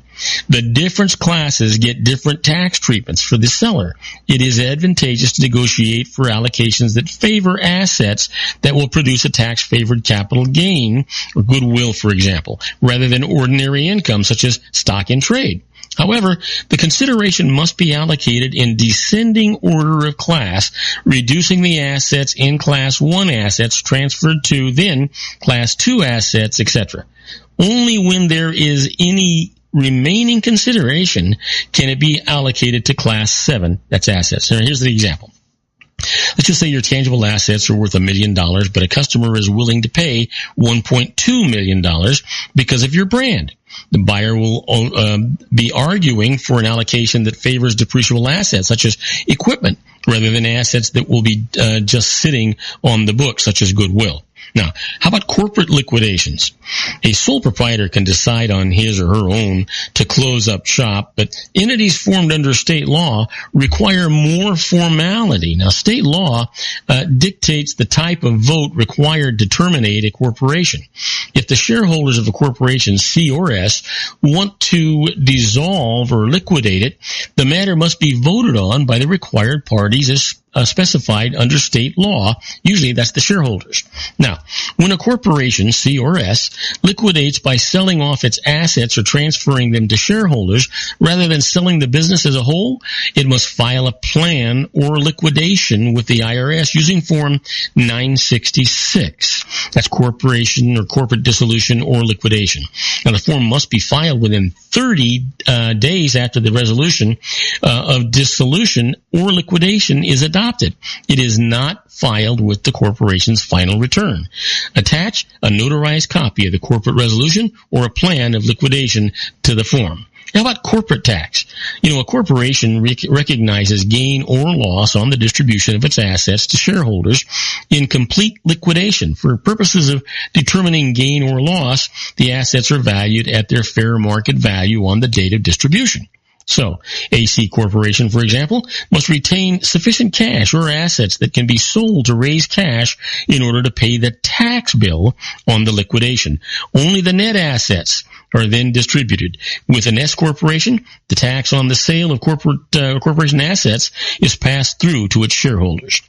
The different classes get different tax treatments for the seller. It is advantageous to negotiate for allocations that favor assets that will produce a tax-favored capital gain, or goodwill, for example, rather than ordinary income, such as stock in trade. However, the consideration must be allocated in descending order of class, reducing the assets in Class 1 assets transferred to then Class 2 assets, etc. Only when there is any remaining consideration can it be allocated to Class 7, that's assets. Now, here's the example. Let's just say your tangible assets are worth $1 million, but a customer is willing to pay $1.2 million because of your brand. The buyer will be arguing for an allocation that favors depreciable assets, such as equipment, rather than assets that will be just sitting on the books, such as goodwill. Now, how about corporate liquidations? A sole proprietor can decide on his or her own to close up shop, but entities formed under state law require more formality. Now, state law dictates the type of vote required to terminate a corporation. If the shareholders of a corporation, C or S, want to dissolve or liquidate it, the matter must be voted on by the required parties as specified under state law. Usually that's the shareholders. Now, when a corporation, C or S, liquidates by selling off its assets or transferring them to shareholders, rather than selling the business as a whole, it must file a plan or liquidation with the IRS using Form 966. That's corporation or corporate dissolution or liquidation. Now, the form must be filed within 30 days after the resolution of dissolution or liquidation is adopted. It is not filed with the corporation's final return. Attach a notarized copy of the corporate resolution or a plan of liquidation to the form. How about corporate tax? A corporation recognizes gain or loss on the distribution of its assets to shareholders in complete liquidation. For purposes of determining gain or loss, the assets are valued at their fair market value on the date of distribution. So, a C corporation, for example, must retain sufficient cash or assets that can be sold to raise cash in order to pay the tax bill on the liquidation. Only the net assets are then distributed. With an S corporation, the tax on the sale of corporation assets is passed through to its shareholders.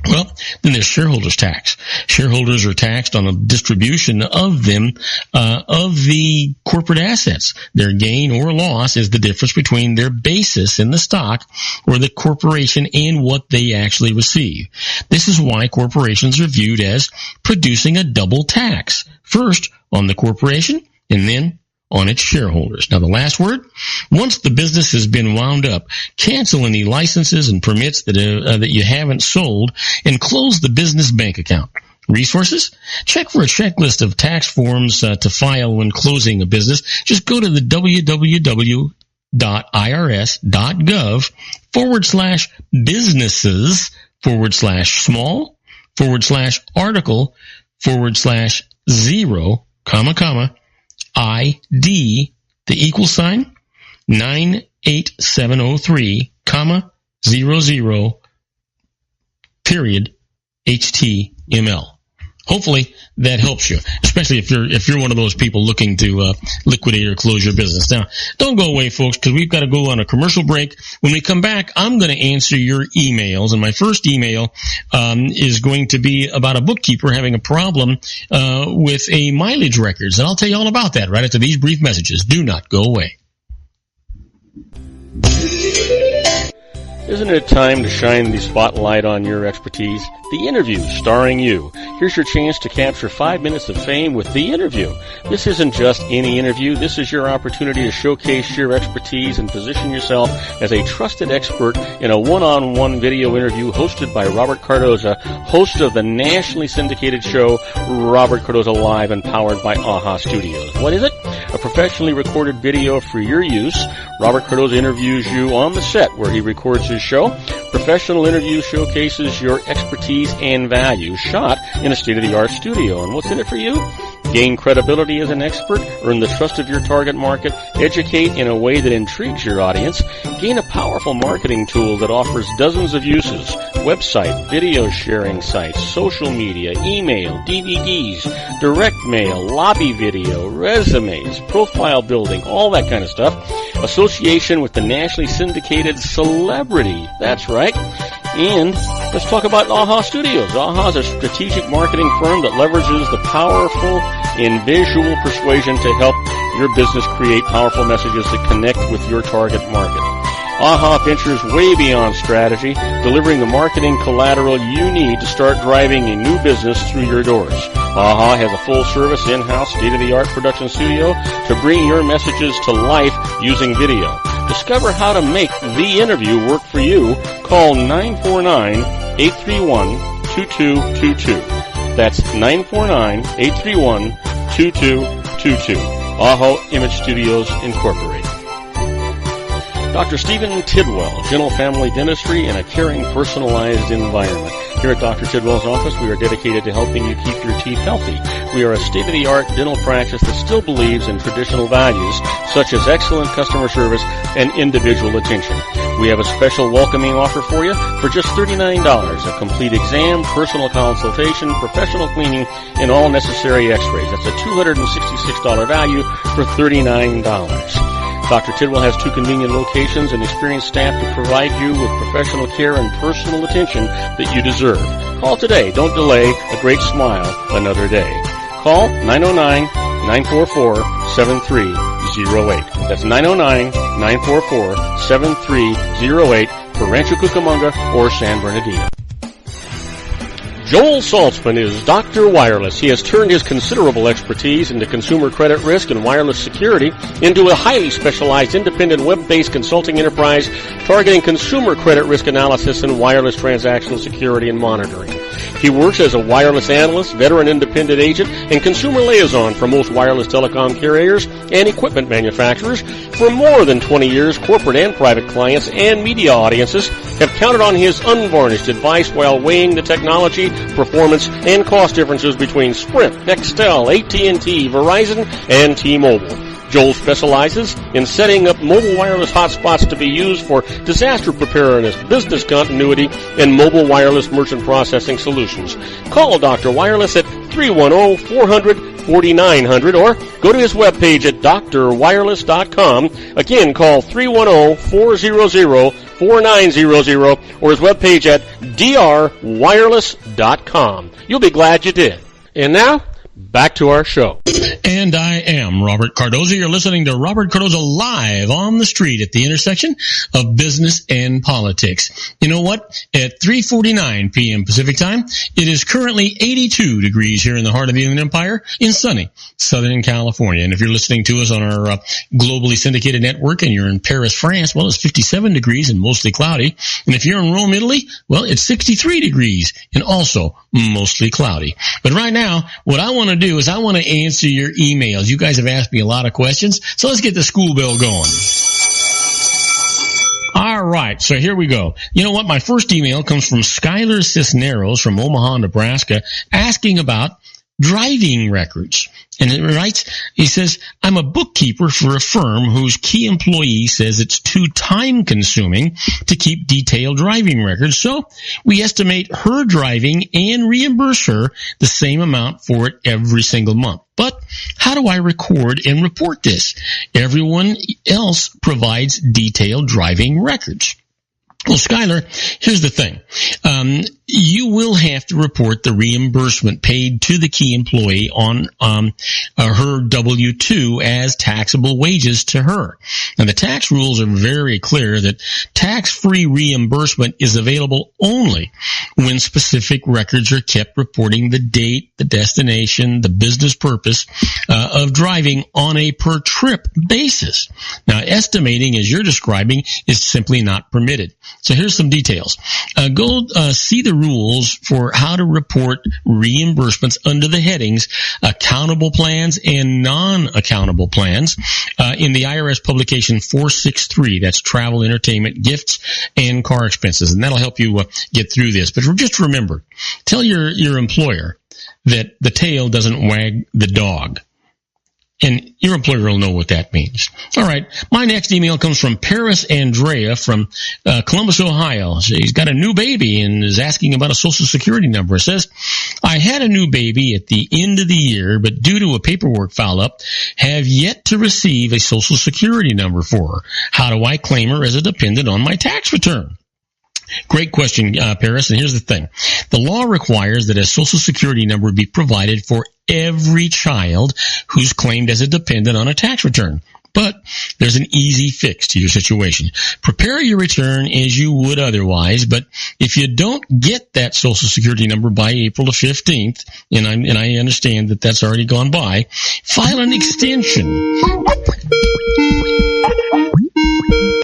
Well, then there's shareholders tax. Shareholders are taxed on a distribution of them, of the corporate assets. Their gain or loss is the difference between their basis in the stock or the corporation and what they actually receive. This is why corporations are viewed as producing a double tax. First on the corporation and then on its shareholders. Now, the last word, once the business has been wound up, cancel any licenses and permits that you haven't sold and close the business bank account. Resources? Check for a checklist of tax forms to file when closing a business. Just go to the www.irs.gov/businesses/article/0, ID, the equal sign, 98703, 00, period, HTML. Hopefully that helps you, especially if you're one of those people looking to liquidate or close your business. Now, don't go away, folks, because we've got to go on a commercial break. When we come back, I'm going to answer your emails, and my first email is going to be about a bookkeeper having a problem with a mileage records, and I'll tell you all about that right after these brief messages. Do not go away. Isn't it time to shine the spotlight on your expertise? The Interview, starring you. Here's your chance to capture 5 minutes of fame with The Interview. This isn't just any interview. This is your opportunity to showcase your expertise and position yourself as a trusted expert in a one-on-one video interview hosted by Robert Cardoza, host of the nationally syndicated show Robert Cardoza Live and powered by AHA Studios. What is it? A professionally recorded video for your use. Robert Cardoza interviews you on the set where he records his show. Professional interview showcases your expertise and value, shot in a state-of-the-art studio. And what's in it for you? Gain credibility as an expert, earn the trust of your target market, educate in a way that intrigues your audience, gain a powerful marketing tool that offers dozens of uses, website, video sharing sites, social media, email, DVDs, direct mail, lobby video, resumes, profile building, all that kind of stuff. Association with the nationally syndicated celebrity. That's right. And let's talk about AHA Studios. AHA is a strategic marketing firm that leverages the powerful and visual persuasion to help your business create powerful messages that connect with your target market. AHA ventures way beyond strategy, delivering the marketing collateral you need to start driving a new business through your doors. AHA has a full-service, in-house, state-of-the-art production studio to bring your messages to life using video. Discover how to make The Interview work for you. Call 949-831-2222. That's 949-831-2222. AHA Image Studios, Incorporated. Dr. Stephen Tidwell, Gentle Family Dentistry in a caring, personalized environment. Here at Dr. Tidwell's office, we are dedicated to helping you keep your teeth healthy. We are a state-of-the-art dental practice that still believes in traditional values, such as excellent customer service and individual attention. We have a special welcoming offer for you for just $39, a complete exam, personal consultation, professional cleaning, and all necessary x-rays. That's a $266 value for $39. Dr. Tidwell has 2 convenient locations and experienced staff to provide you with professional care and personal attention that you deserve. Call today. Don't delay. A great smile another day. Call 909-944-7308. That's 909-944-7308 for Rancho Cucamonga or San Bernardino. Joel Saltzman is Dr. Wireless. He has turned his considerable expertise into consumer credit risk and wireless security into a highly specialized independent web-based consulting enterprise targeting consumer credit risk analysis and wireless transactional security and monitoring. He works as a wireless analyst, veteran independent agent, and consumer liaison for most wireless telecom carriers and equipment manufacturers. For more than 20 years, corporate and private clients and media audiences have counted on his unvarnished advice while weighing the technology, performance, and cost differences between Sprint, Nextel, AT&T, Verizon, and T-Mobile. Joel specializes in setting up mobile wireless hotspots to be used for disaster preparedness, business continuity, and mobile wireless merchant processing solutions. Call Dr. Wireless at 310-400-4900 or go to his webpage at drwireless.com. Again, call 310-400-4900 4900 or his webpage at drwireless.com. You'll be glad you did. And now, back to our show. And I am Robert Cardoza. You're listening to Robert Cardoza live on the street at the intersection of business and politics. You know what? At 3:49 p.m. Pacific time, it is currently 82 degrees here in the heart of the Inland Empire in sunny Southern California. And if you're listening to us on our globally syndicated network and you're in Paris, France, well, it's 57 degrees and mostly cloudy. And if you're in Rome, Italy, well, it's 63 degrees and also mostly cloudy. But right now, what I want to do is I want to answer your emails. You guys have asked me a lot of questions, so let's get the school bell going. All right, so here we go. You know what? My first email comes from Skylar Cisneros from Omaha, Nebraska, asking about driving records. And it writes, he says, I'm a bookkeeper for a firm whose key employee says it's too time-consuming to keep detailed driving records, so we estimate her driving and reimburse her the same amount for it every single month. But how do I record and report this? Everyone else provides detailed driving records. Well, Skylar, here's the thing. You will have to report the reimbursement paid to the key employee on her W-2 as taxable wages to her. Now, the tax rules are very clear that tax-free reimbursement is available only when specific records are kept reporting the date, the destination, the business purpose of driving on a per-trip basis. Now, estimating, as you're describing, is simply not permitted. So here's some details. Go see the rules for how to report reimbursements under the headings accountable plans and non-accountable plans in the IRS publication 463. That's travel, entertainment, gifts, and car expenses. And that'll help you get through this. But just remember, tell your employer that the tail doesn't wag the dog. And your employer will know what that means. All right. My next email comes from Paris Andrea from Columbus, Ohio. He's got a new baby and is asking about a Social Security number. It says, I had a new baby at the end of the year, but due to a paperwork foul-up, have yet to receive a Social Security number for her. How do I claim her as a dependent on my tax return? Great question, Paris, and here's the thing. The law requires that a Social Security number be provided for every child who's claimed as a dependent on a tax return. But there's an easy fix to your situation. Prepare your return as you would otherwise, but if you don't get that Social Security number by April the 15th, and I understand that that's already gone by, file an extension.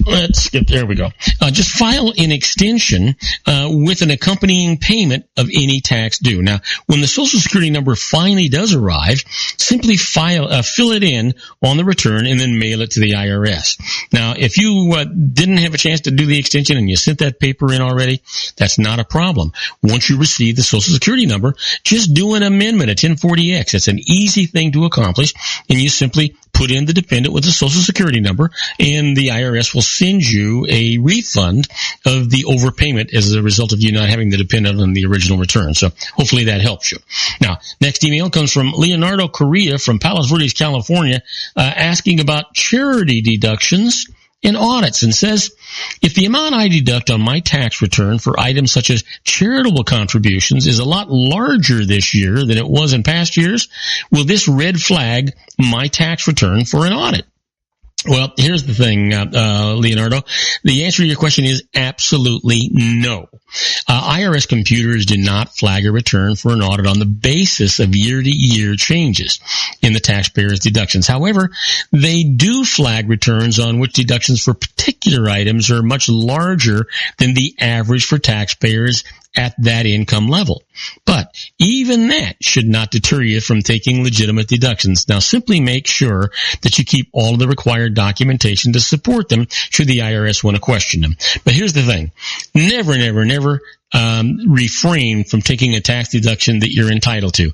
Let's skip. There we go. Just file an extension with an accompanying payment of any tax due. Now, when the Social Security number finally does arrive, simply fill it in on the return and then mail it to the IRS. Now, if you didn't have a chance to do the extension and you sent that paper in already, that's not a problem. Once you receive the Social Security number, just do an amendment, a 1040X. It's an easy thing to accomplish, and you simply put in the dependent with the Social Security number, and the IRS will send you a refund of the overpayment as a result of you not having the dependent on the original return. So hopefully that helps you. Now, next email comes from Leonardo Correa from Palos Verdes, California, asking about charity deductions and audits, and says, if the amount I deduct on my tax return for items such as charitable contributions is a lot larger this year than it was in past years, will this red flag my tax return for an audit? Well, here's the thing, Leonardo. The answer to your question is absolutely no. IRS computers do not flag a return for an audit on the basis of year-to-year changes in the taxpayer's deductions. However, they do flag returns on which deductions for particular items are much larger than the average for taxpayers at that income level. But even that should not deter you from taking legitimate deductions. Now, simply make sure that you keep all of the required documentation to support them should the IRS want to question them. But here's the thing. Never refrain from taking a tax deduction that you're entitled to.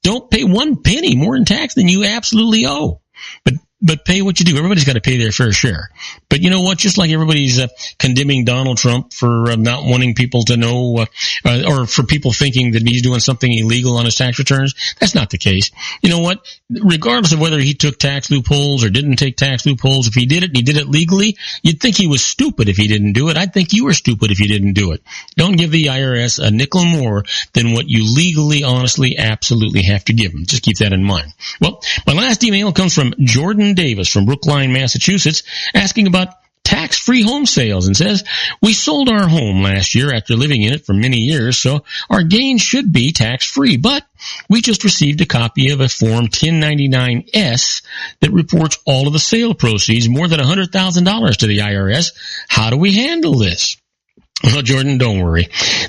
Don't pay one penny more in tax than you absolutely owe. But but pay what you do. Everybody's got to pay their fair share. But you know what? Just like everybody's condemning Donald Trump for not wanting people to know, or for people thinking that he's doing something illegal on his tax returns, that's not the case. You know what? Regardless of whether he took tax loopholes or didn't take tax loopholes, if he did it and he did it legally, you'd think he was stupid if he didn't do it. I'd think you were stupid if you didn't do it. Don't give the IRS a nickel more than what you legally, honestly, absolutely have to give them. Just keep that in mind. Well, my last email comes from Jordan Davis from Brookline, Massachusetts, asking about tax-free home sales, and says, we sold our home last year after living in it for many years, so our gain should be tax-free, but we just received a copy of a Form 1099-S that reports all of the sale proceeds, more than $100,000 to the IRS. How do we handle this? Well, Jordan, don't worry.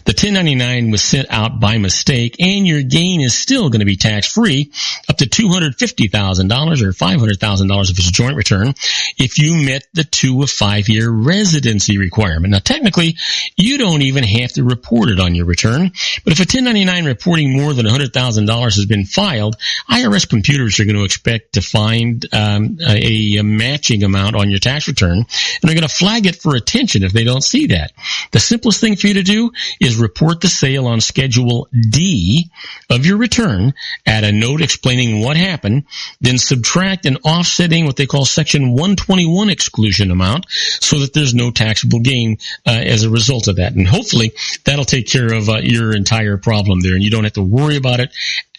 The 1099 was sent out by mistake, and your gain is still going to be tax-free up to $250,000 or $500,000 if it's a joint return if you met the 2 of 5 year residency requirement. Now, technically, you don't even have to report it on your return, but if a 1099 reporting more than $100,000 has been filed, IRS computers are going to expect to find a matching amount on your tax return, and they're going to flag it for attention if they don't see that. The simplest thing for you to do is report the sale on Schedule D of your return, add a note explaining what happened, then subtract an offsetting what they call Section 121 exclusion amount so that there's no taxable gain as a result of that. And hopefully that'll take care of your entire problem there, and you don't have to worry about it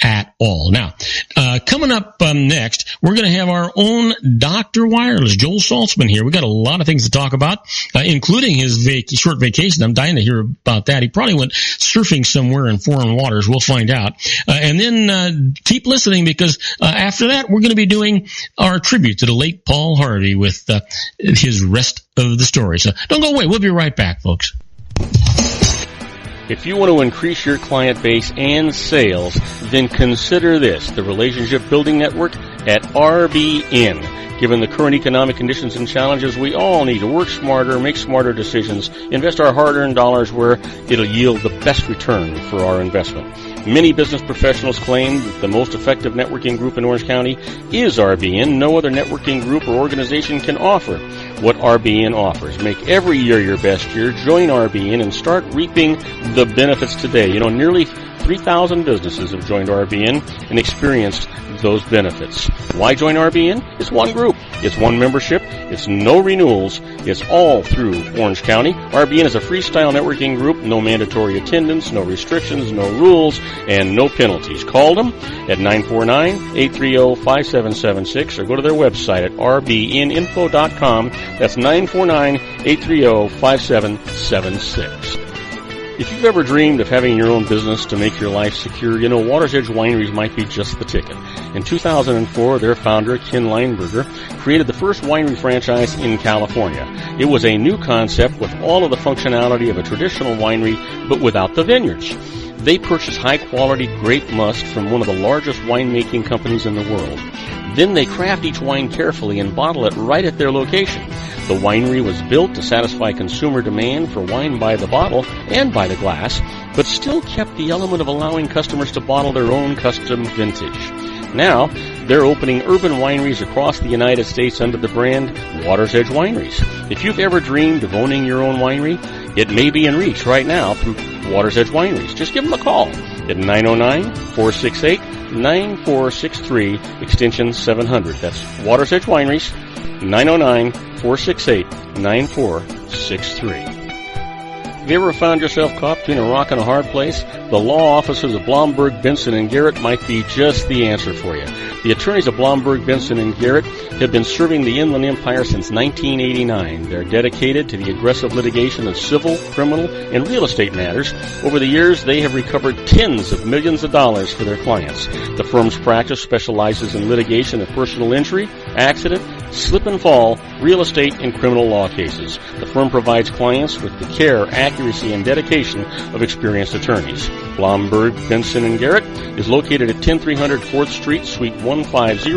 at all. Now, coming up next, we're going to have our own Dr. Wireless, Joel Saltzman here. We got a lot of things to talk about, including his short vacation. I'm dying to hear about that. He probably went surfing somewhere in foreign waters. We'll find out. And then keep listening, because after that, we're going to be doing our tribute to the late Paul Harvey with his rest of the story. So don't go away. We'll be right back, folks. If you want to increase your client base and sales, then consider this, the Relationship Building Network at RBN. Given the current economic conditions and challenges, we all need to work smarter, make smarter decisions, invest our hard-earned dollars where it'll yield the best return for our investment. Many business professionals claim that the most effective networking group in Orange County is RBN. No other networking group or organization can offer what RBN offers. Make every year your best year. Join RBN and start reaping the benefits today. You know, nearly 3,000 businesses have joined RBN and experienced those benefits. Why join RBN? It's one group. It's one membership. It's no renewals. It's all through Orange County. RBN is a freestyle networking group. No mandatory attendance, no restrictions, no rules, and no penalties. Call them at 949-830-5776 or go to their website at rbninfo.com. That's 949-830-5776. If you've ever dreamed of having your own business to make your life secure, you know Water's Edge Wineries might be just the ticket. In 2004, their founder, Ken Leinberger, created the first winery franchise in California. It was a new concept with all of the functionality of a traditional winery, but without the vineyards. They purchased high-quality grape must from one of the largest winemaking companies in the world. Then they craft each wine carefully and bottle it right at their location. The winery was built to satisfy consumer demand for wine by the bottle and by the glass, but still kept the element of allowing customers to bottle their own custom vintage. Now, they're opening urban wineries across the United States under the brand Water's Edge Wineries. If you've ever dreamed of owning your own winery, it may be in reach right now through Water's Edge Wineries. Just give them a call at 909-468-9463, extension 700. That's Water's Edge Wineries, 909-468-9463. Have you ever found yourself caught between a rock and a hard place? The law offices of Blomberg, Benson & Garrett might be just the answer for you. The attorneys of Blomberg, Benson & Garrett have been serving the Inland Empire since 1989. They're dedicated to the aggressive litigation of civil, criminal, and real estate matters. Over the years, they have recovered tens of millions of dollars for their clients. The firm's practice specializes in litigation of personal injury, accident, slip and fall, real estate, and criminal law cases. The firm provides clients with the care, accuracy, and dedication of experienced attorneys. Blomberg, Benson & Garrett is located at 10300 4th Street, Suite 150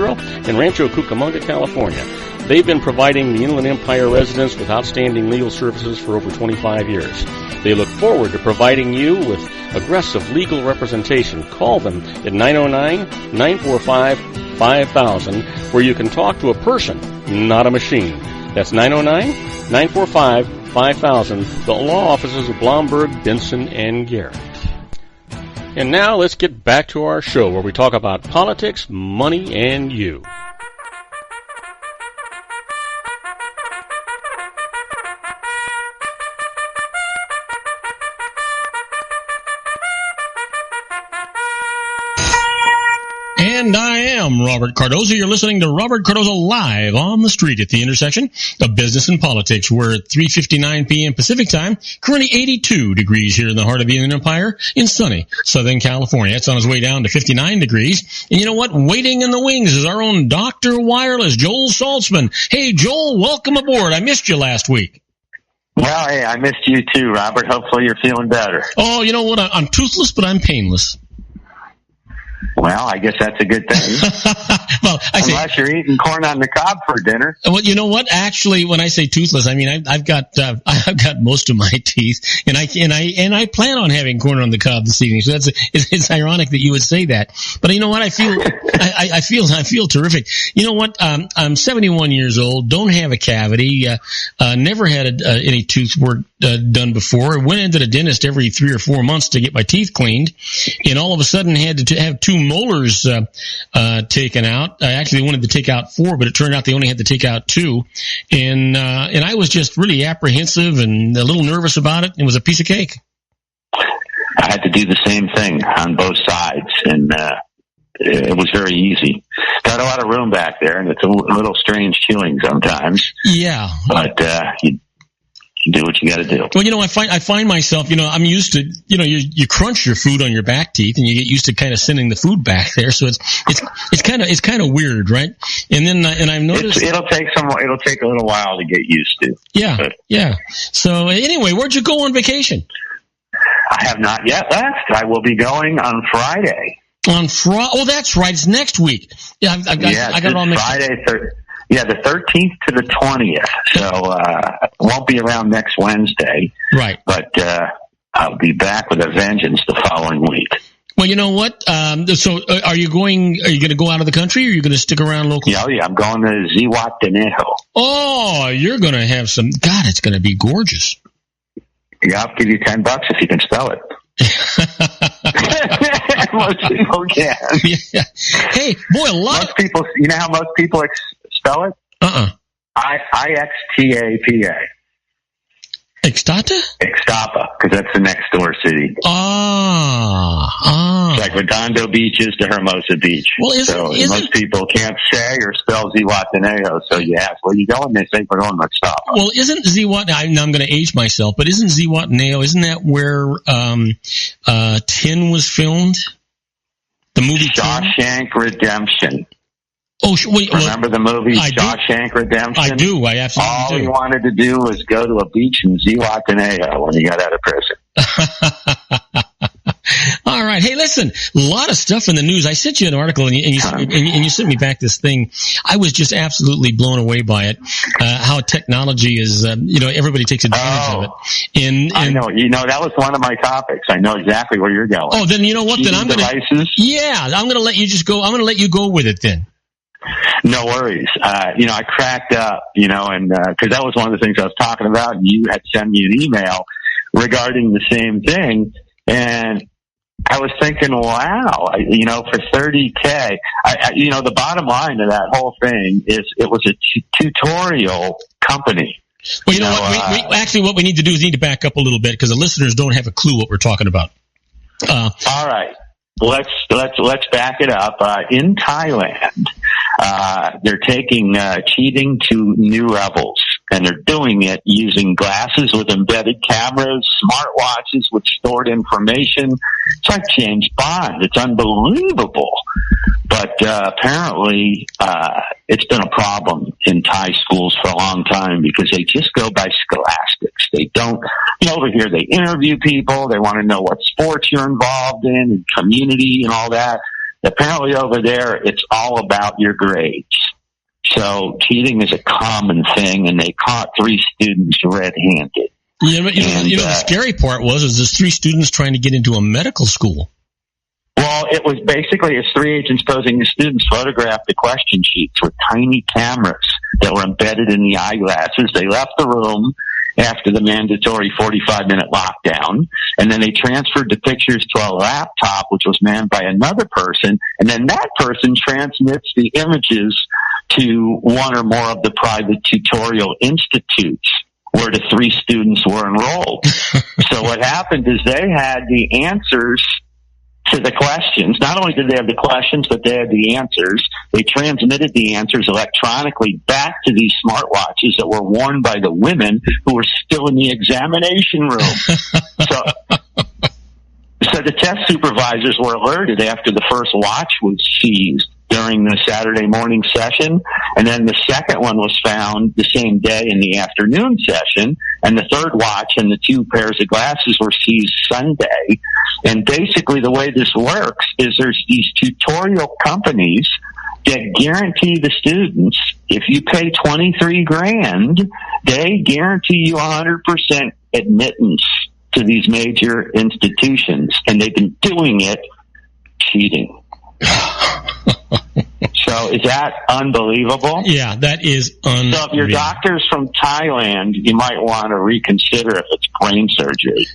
in Rancho Cucamonga, California. They've been providing the Inland Empire residents with outstanding legal services for over 25 years. They look forward to providing you with aggressive legal representation. Call them at 909-945 945-5000, where you can talk to a person, not a machine. That's 909-945-5000, the law offices of Blomberg, Benson, and Garrett. And now let's get back to our show where we talk about politics, money, and you. And I am Robert Cardoza. You're listening to Robert Cardoza live on the street at the intersection of business and politics. We're at 3:59 p.m. Pacific time, currently 82 degrees here in the heart of the Inland Empire in sunny Southern California. It's on its way down to 59 degrees. And you know what? Waiting in the wings is our own Dr. Wireless, Joel Saltzman. Hey, Joel, welcome aboard. I missed you last week. Well, hey, I missed you too, Robert. Hopefully you're feeling better. Oh, you know what? I'm toothless, but I'm painless. Well, I guess that's a good thing. Well, unless you're eating corn on the cob for dinner. Well, you know what? Actually, when I say toothless, I mean I've got most of my teeth, and I plan on having corn on the cob this evening. So it's ironic that you would say that. But you know what? I feel terrific. You know what? I'm 71 years old. Don't have a cavity. Never had any tooth work done before. Went into the dentist every 3 or 4 months to get my teeth cleaned, and all of a sudden had to have 2 molars taken out. I actually wanted to take out 4, but it turned out they only had to take out 2, and I was just really apprehensive and a little nervous about it. It was a piece of cake. I had to do the same thing on both sides, and it was very easy. Got a lot of room back there, and it's a little strange chewing sometimes. Yeah, but you do what you got to do. Well, you know, I find myself, you know, I'm used to, you know, you crunch your food on your back teeth, and you get used to kind of sending the food back there. So it's kind of weird, right? And then and I've noticed it'll take a little while to get used to. Yeah. So anyway, where'd you go on vacation? I have not yet left. I will be going on Friday. On Friday? Oh, that's right. It's next week. Yeah, I got it all mixed up. Friday. The 13th to the 20th. So won't be around next Wednesday. Right. But I'll be back with a vengeance the following week. Well, you know what? So are you going to go out of the country, or are you going to stick around locally? Yeah, I'm going to Zihuatanejo. Oh, you're going to have some. God, it's going to be gorgeous. Yeah, I'll give you $10 if you can spell it. Most people can. Yeah. Hey, boy, most people. You know how most people spell it? Ixtapa. Ixtapa? Ixtapa, because that's the next door city. It's like Redondo Beach is to Hermosa Beach. Well, most people can't say or spell Zihuatanejo, so you ask, where you going? They say, we're going to Ixtapa. Well, isn't Zihuatanejo, I'm going to age myself, but isn't Zihuatanejo, isn't that where 10 was filmed? The movie Shawshank Redemption. Oh, remember the movie Shawshank Redemption? I do. I absolutely do. All he wanted to do was go to a beach in Zihuatanejo when he got out of prison. All right. Hey, listen, a lot of stuff in the news. I sent you an article, and you sent me back this thing. I was just absolutely blown away by it. How technology is, everybody takes advantage of it. And I know. That was one of my topics. I know exactly where you're going. Oh, then you know what? Then I'm going to. Yeah, I'm going to let you just go. I'm going to let you go with it then. No worries. I cracked up, and because that was one of the things I was talking about, and you had sent me an email regarding the same thing, and I was thinking, wow, for $30K, the bottom line of that whole thing is it was a tutorial company. Well, you know what? Actually, what we need to do is need to back up a little bit because the listeners don't have a clue what we're talking about. All right. Let's back it up. In Thailand, they're taking cheating to new levels, and they're doing it using glasses with embedded cameras, smartwatches with stored information. It's like James Bond. It's unbelievable. But apparently, it's been a problem in Thai schools for a long time because they just go by scholastics. They don't, over here they interview people. They want to know what sports you're involved in and community and all that. Apparently over there, it's all about your grades. So cheating is a common thing, and they caught 3 students red-handed. Yeah, but the scary part was there's 3 students trying to get into a medical school. Well, it was basically as 3 agents posing as students photographed the question sheets with tiny cameras that were embedded in the eyeglasses. They left the room after the mandatory 45-minute lockdown, and then they transferred the pictures to a laptop, which was manned by another person, and then that person transmits the images to one or more of the private tutorial institutes where the 3 students were enrolled. So what happened is they had the answers to the questions. Not only did they have the questions, but they had the answers. They transmitted the answers electronically back to these smartwatches that were worn by the women who were still in the examination room. So the test supervisors were alerted after the first watch was seized during the Saturday morning session, and then the second one was found the same day in the afternoon session, and the third watch and the 2 pairs of glasses were seized Sunday. And basically the way this works is there's these tutorial companies that guarantee the students, if you pay $23,000, they guarantee you 100% admittance to these major institutions, and they've been doing it cheating. So is that unbelievable? Yeah, that is unreal. So if your doctor's from Thailand, you might want to reconsider if it's brain surgery.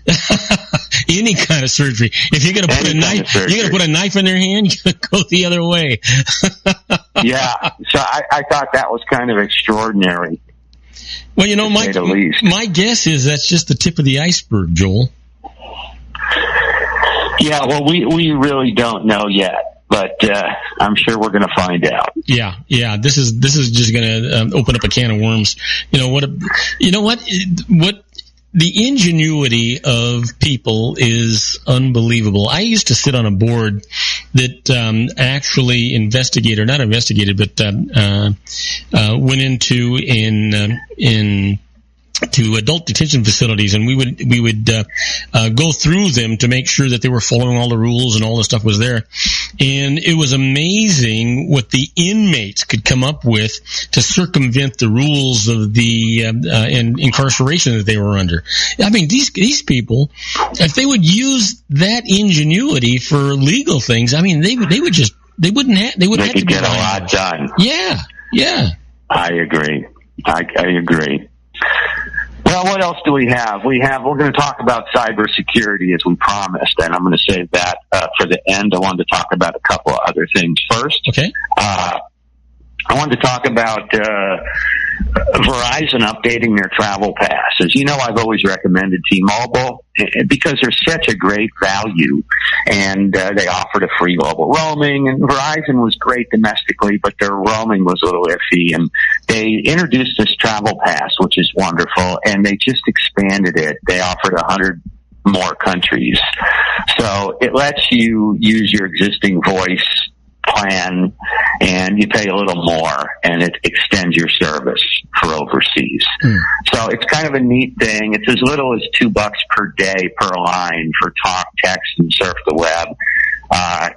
Any kind of surgery. If you're going to put a knife, you're going to put a knife in their hand, you're going to go the other way. Yeah, so I thought that was kind of extraordinary. Well, you know, my guess is that's just the tip of the iceberg, Joel. Yeah, well, we really don't know yet, but I'm sure we're going to find out. Yeah. This is just going to open up a can of worms. You know what? The ingenuity of people is unbelievable. I used to sit on a board that actually went into to adult detention facilities, and we would go through them to make sure that they were following all the rules and all the stuff was there. And it was amazing what the inmates could come up with to circumvent the rules of the incarceration that they were under. I mean, these people, if they would use that ingenuity for legal things, I mean, they could get a lot done. Yeah. I agree. I agree. Well, what else do we have? We're going to talk about cybersecurity as we promised, and I'm going to save that for the end. I wanted to talk about a couple of other things first. Okay. I wanted to talk about Verizon updating their travel passes. You know, I've always recommended T-Mobile because they're such a great value, and they offered a free global roaming, and Verizon was great domestically, but their roaming was a little iffy, and they introduced this travel pass, which is wonderful, and they just expanded it. They offered 100 more countries. So it lets you use your existing voice plan, and you pay a little more, and it extends your service for overseas. So it's kind of a neat thing. It's as little as $2 per day per line for talk, text, and surf the web.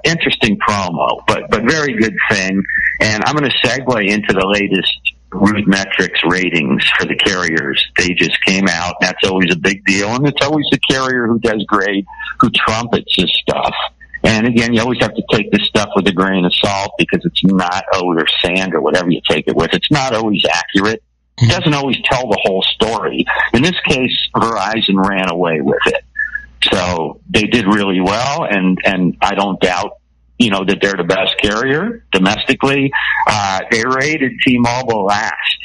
Interesting promo, but very good thing. And I'm going to segue into the latest RootMetrics ratings for the carriers. They just came out. That's always a big deal, and it's always the carrier who does great, who trumpets this stuff. And again, you always have to take this stuff with a grain of salt because it's not oat or sand or whatever you take it with. It's not always accurate. It doesn't always tell the whole story. In this case, Verizon ran away with it. So they did really well, and I don't doubt, that they're the best carrier domestically. They rated T-Mobile last.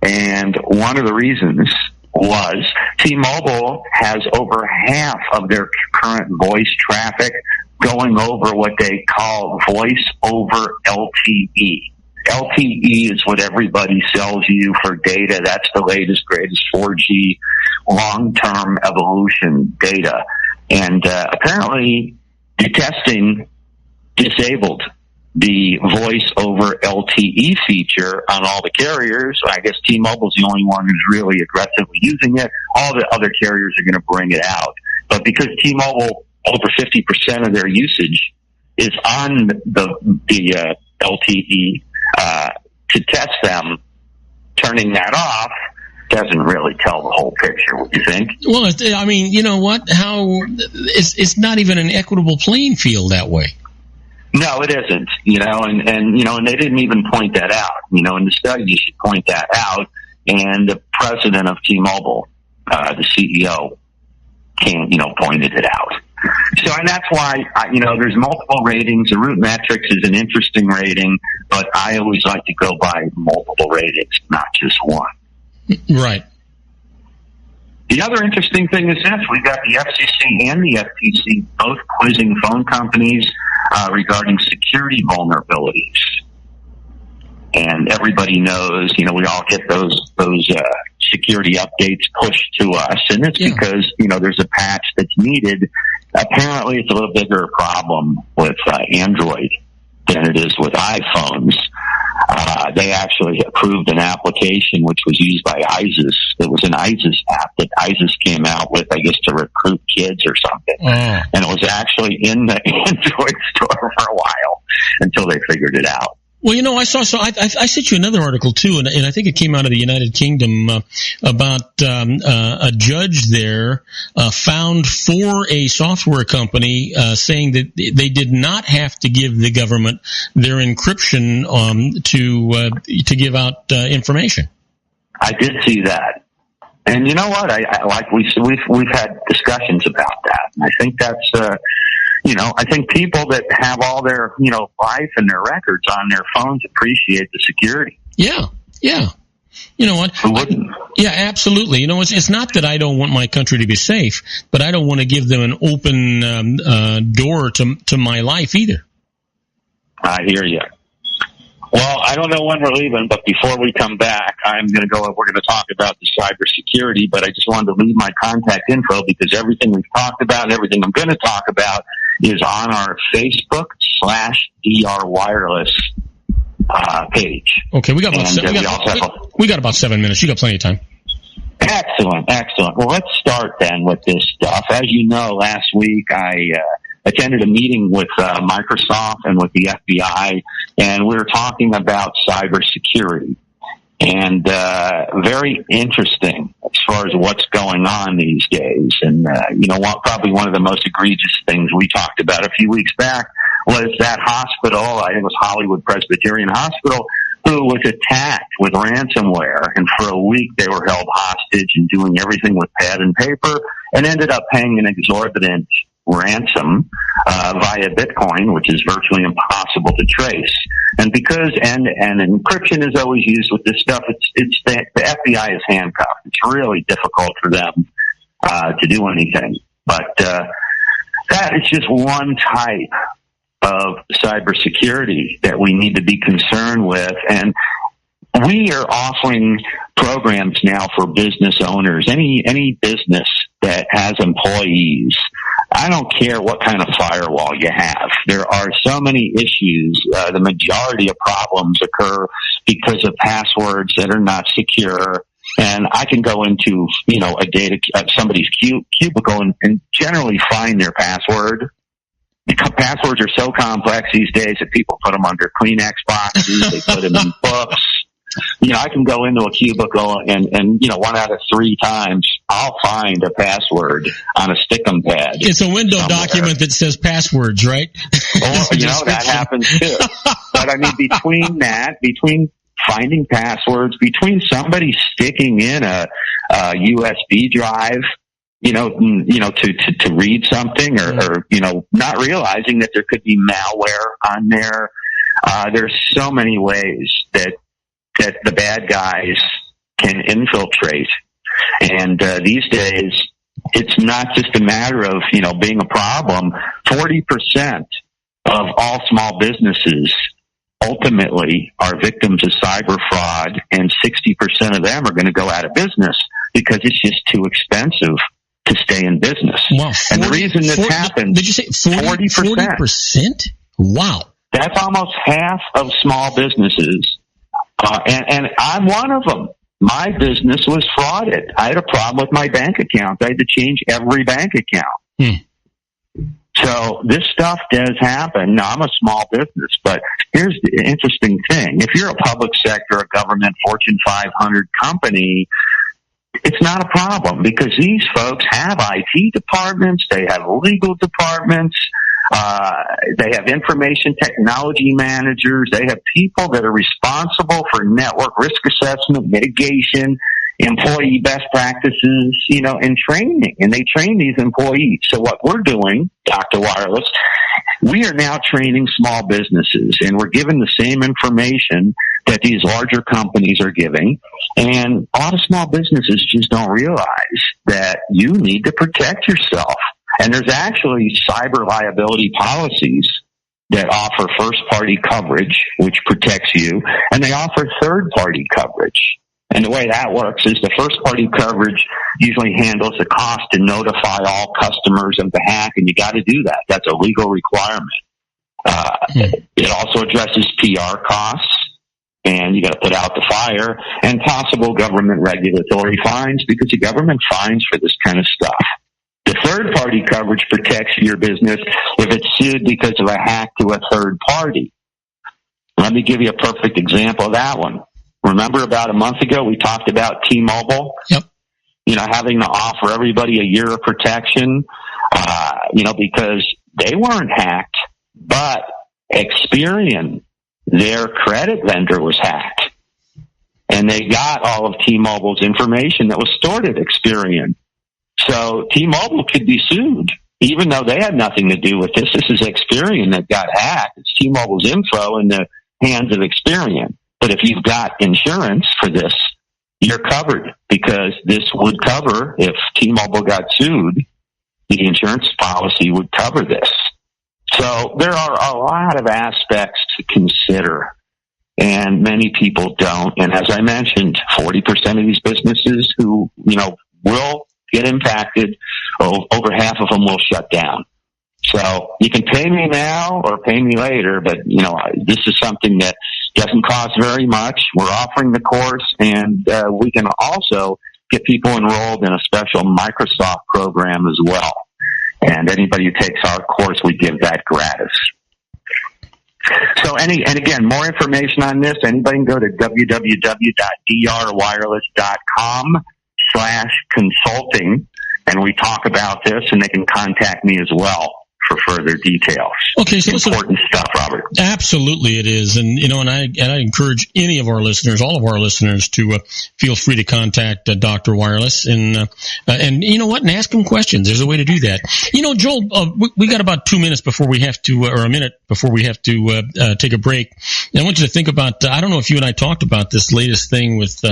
And one of the reasons was T-Mobile has over half of their current voice traffic going over what they call voice over LTE. LTE is what everybody sells you for data. That's the latest, greatest 4G long-term evolution data. And apparently the testing disabled the voice over LTE feature on all the carriers. I guess T-Mobile's the only one who's really aggressively using it. All the other carriers are going to bring it out. But because T-Mobile, over 50% of their usage is on the LTE, to test them, turning that off doesn't really tell the whole picture, would you think? Well, I mean, you know what? It's not even an equitable playing field that way. No, it isn't. And they didn't even point that out. In the study, you should point that out. And the president of T-Mobile, the CEO, pointed it out. So, and that's why, there's multiple ratings. The Root Metrics is an interesting rating, but I always like to go by multiple ratings, not just one. Right. The other interesting thing is this. We've got the FCC and the FTC both quizzing phone companies regarding security vulnerabilities. And everybody knows, we all get those security updates pushed to us. And it's because, there's a patch that's needed. Apparently, it's a little bigger problem with Android than it is with iPhones. They actually approved an application which was used by ISIS. It was an ISIS app that ISIS came out with, I guess, to recruit kids or something. And it was actually in the Android store for a while until they figured it out. Well, I sent you another article too, and I think it came out of the United Kingdom about a judge there found for a software company saying that they did not have to give the government their encryption to give out information. I did see that, and you know what? We've had discussions about that, and I think that's. I think people that have all their, life and their records on their phones appreciate the security. Yeah. You know what? Who wouldn't? Yeah, absolutely. It's not that I don't want my country to be safe, but I don't want to give them an open door to my life either. I hear you. Well, I don't know when we're leaving, but before we come back, we're going to talk about the cybersecurity, but I just wanted to leave my contact info because everything we've talked about and everything I'm going to talk about is on our Facebook/DR Wireless page. Okay, we got about 7 minutes. You got plenty of time. Excellent. Well, let's start then with this stuff. As you know, last week I attended a meeting with Microsoft and with the FBI, and we were talking about cybersecurity. And very interesting as far as what's going on these days. And, probably one of the most egregious things we talked about a few weeks back was that hospital, I think it was Hollywood Presbyterian Hospital, who was attacked with ransomware. And for a week they were held hostage and doing everything with pad and paper and ended up paying an exorbitant ransom via Bitcoin, which is virtually impossible to trace. And because and encryption is always used with this stuff, it's the FBI is handcuffed. It's really difficult for them to do anything. But that is just one type of cybersecurity that we need to be concerned with. And we are offering programs now for business owners, any business that has employees. I don't care what kind of firewall you have. There are so many issues. The majority of problems occur because of passwords that are not secure. And I can go into, somebody's cubicle and generally find their password. Passwords are so complex these days that people put them under Kleenex boxes. They put them in books. I can go into a cubicle and 1 out of 3 times I'll find a password on a stickum pad. It's a window document that says passwords, right? That happens too. But I mean, between finding passwords, between somebody sticking in a USB drive, to read something or not realizing that there could be malware on there. There's so many ways that the bad guys can infiltrate. And these days, it's not just a matter of, being a problem. 40% of all small businesses ultimately are victims of cyber fraud, and 60% of them are going to go out of business because it's just too expensive to stay in business. Wow. And the reason this happens... Did you say 40%? Wow. That's almost half of small businesses. And I'm one of them. My business was frauded. I had a problem with my bank account. I had to change every bank account. So this stuff does happen. Now, I'm a small business, but here's the interesting thing. If you're a public sector, a government, Fortune 500 company, it's not a problem because these folks have IT departments, they have legal departments, they have information technology managers, they have people that are responsible for network risk assessment, mitigation, employee best practices, and training, and they train these employees. So what we're doing, Dr. Wireless, we are now training small businesses, and we're giving the same information that these larger companies are giving. And a lot of small businesses just don't realize that you need to protect yourself. And there's actually cyber liability policies that offer first-party coverage, which protects you, and they offer third-party coverage. And the way that works is the first-party coverage usually handles the cost to notify all customers of the hack, and you got to do that. That's a legal requirement. It also addresses PR costs, and you got to put out the fire, and possible government regulatory fines, because the government fines for this kind of stuff. The third-party coverage protects your business if it's sued because of a hack to a third party. Let me give you a perfect example of that one. Remember about a month ago we talked about T-Mobile? Yep. Having to offer everybody a year of protection, because they weren't hacked, but Experian, their credit vendor, was hacked. And they got all of T-Mobile's information that was stored at Experian. So T-Mobile could be sued, even though they had nothing to do with this. This is Experian that got hacked. It's T-Mobile's info in the hands of Experian. But if you've got insurance for this, you're covered, because this would cover, if T-Mobile got sued, the insurance policy would cover this. So there are a lot of aspects to consider, and many people don't. And as I mentioned, 40% of these businesses who, will get impacted, over half of them will shut down. So you can pay me now or pay me later, but, this is something that doesn't cost very much. We're offering the course, and we can also get people enrolled in a special Microsoft program as well. And anybody who takes our course, we give that gratis. So and again, more information on this, anybody can go to www.drwireless.com/consulting, and we talk about this, and they can contact me as well for further details. Okay, so important stuff, Robert. Absolutely, it is, and I encourage any of our listeners, all of our listeners, to feel free to contact Dr. Wireless, and you know what, and ask him questions. There's a way to do that. Joel, we got about 2 minutes before we have to, or a minute before we have to take a break. And I want you to think about. I don't know if you and I talked about this latest thing with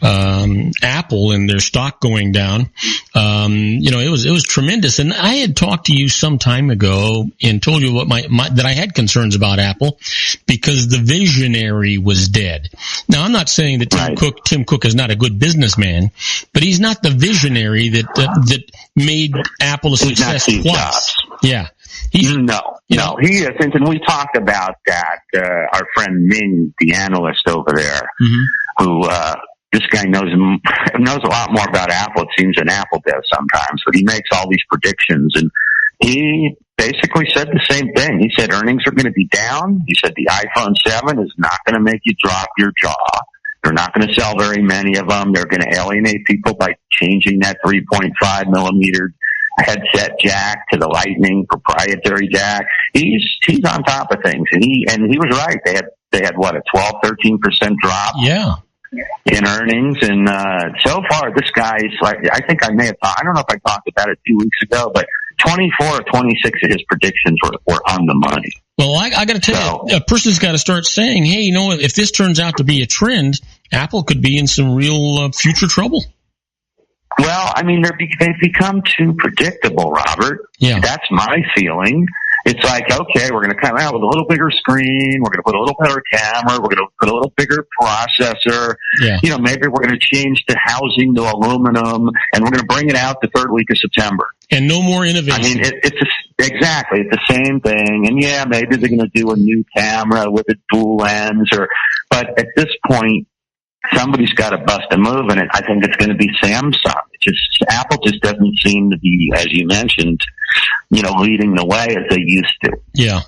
Apple and their stock going down. It was tremendous, and I had talked to you some time ago and told you what that I had concerns about Apple because the visionary was dead. Now, I'm not saying that Tim Cook is not a good businessman, but he's not the visionary that made Apple a success plus. Yeah. No, he isn't, and we talked about that. Our friend Ming, the analyst over there, who this guy knows a lot more about Apple, it seems, than Apple does sometimes, but he makes all these predictions, and he basically said the same thing. He said earnings are going to be down. He said the iPhone 7 is not going to make you drop your jaw. They're not going to sell very many of them. They're going to alienate people by changing that 3.5 millimeter headset jack to the Lightning proprietary jack. He's on top of things, and he was right. They had what, a 12-13% drop. Yeah. In earnings, and so far this guy's like, I think I may have I don't know if I talked about it 2 weeks ago, but 24 or 26 of his predictions were on the money. Well, I got to tell you, a person's got to start saying, hey, if this turns out to be a trend, Apple could be in some real future trouble. Well, I mean, they've become too predictable, Robert. Yeah. That's my feeling. It's like, okay, we're going to come out with a little bigger screen. We're going to put a little better camera. We're going to put a little bigger processor. Yeah. Maybe we're going to change the housing to aluminum, and we're going to bring it out the third week of September. And no more innovation. I mean, it's the same thing. And yeah, maybe they're going to do a new camera with a dual lens, but at this point, somebody's got to bust a move, and I think it's going to be Samsung. Apple just doesn't seem to be, as you mentioned, leading the way as they used to. Yeah.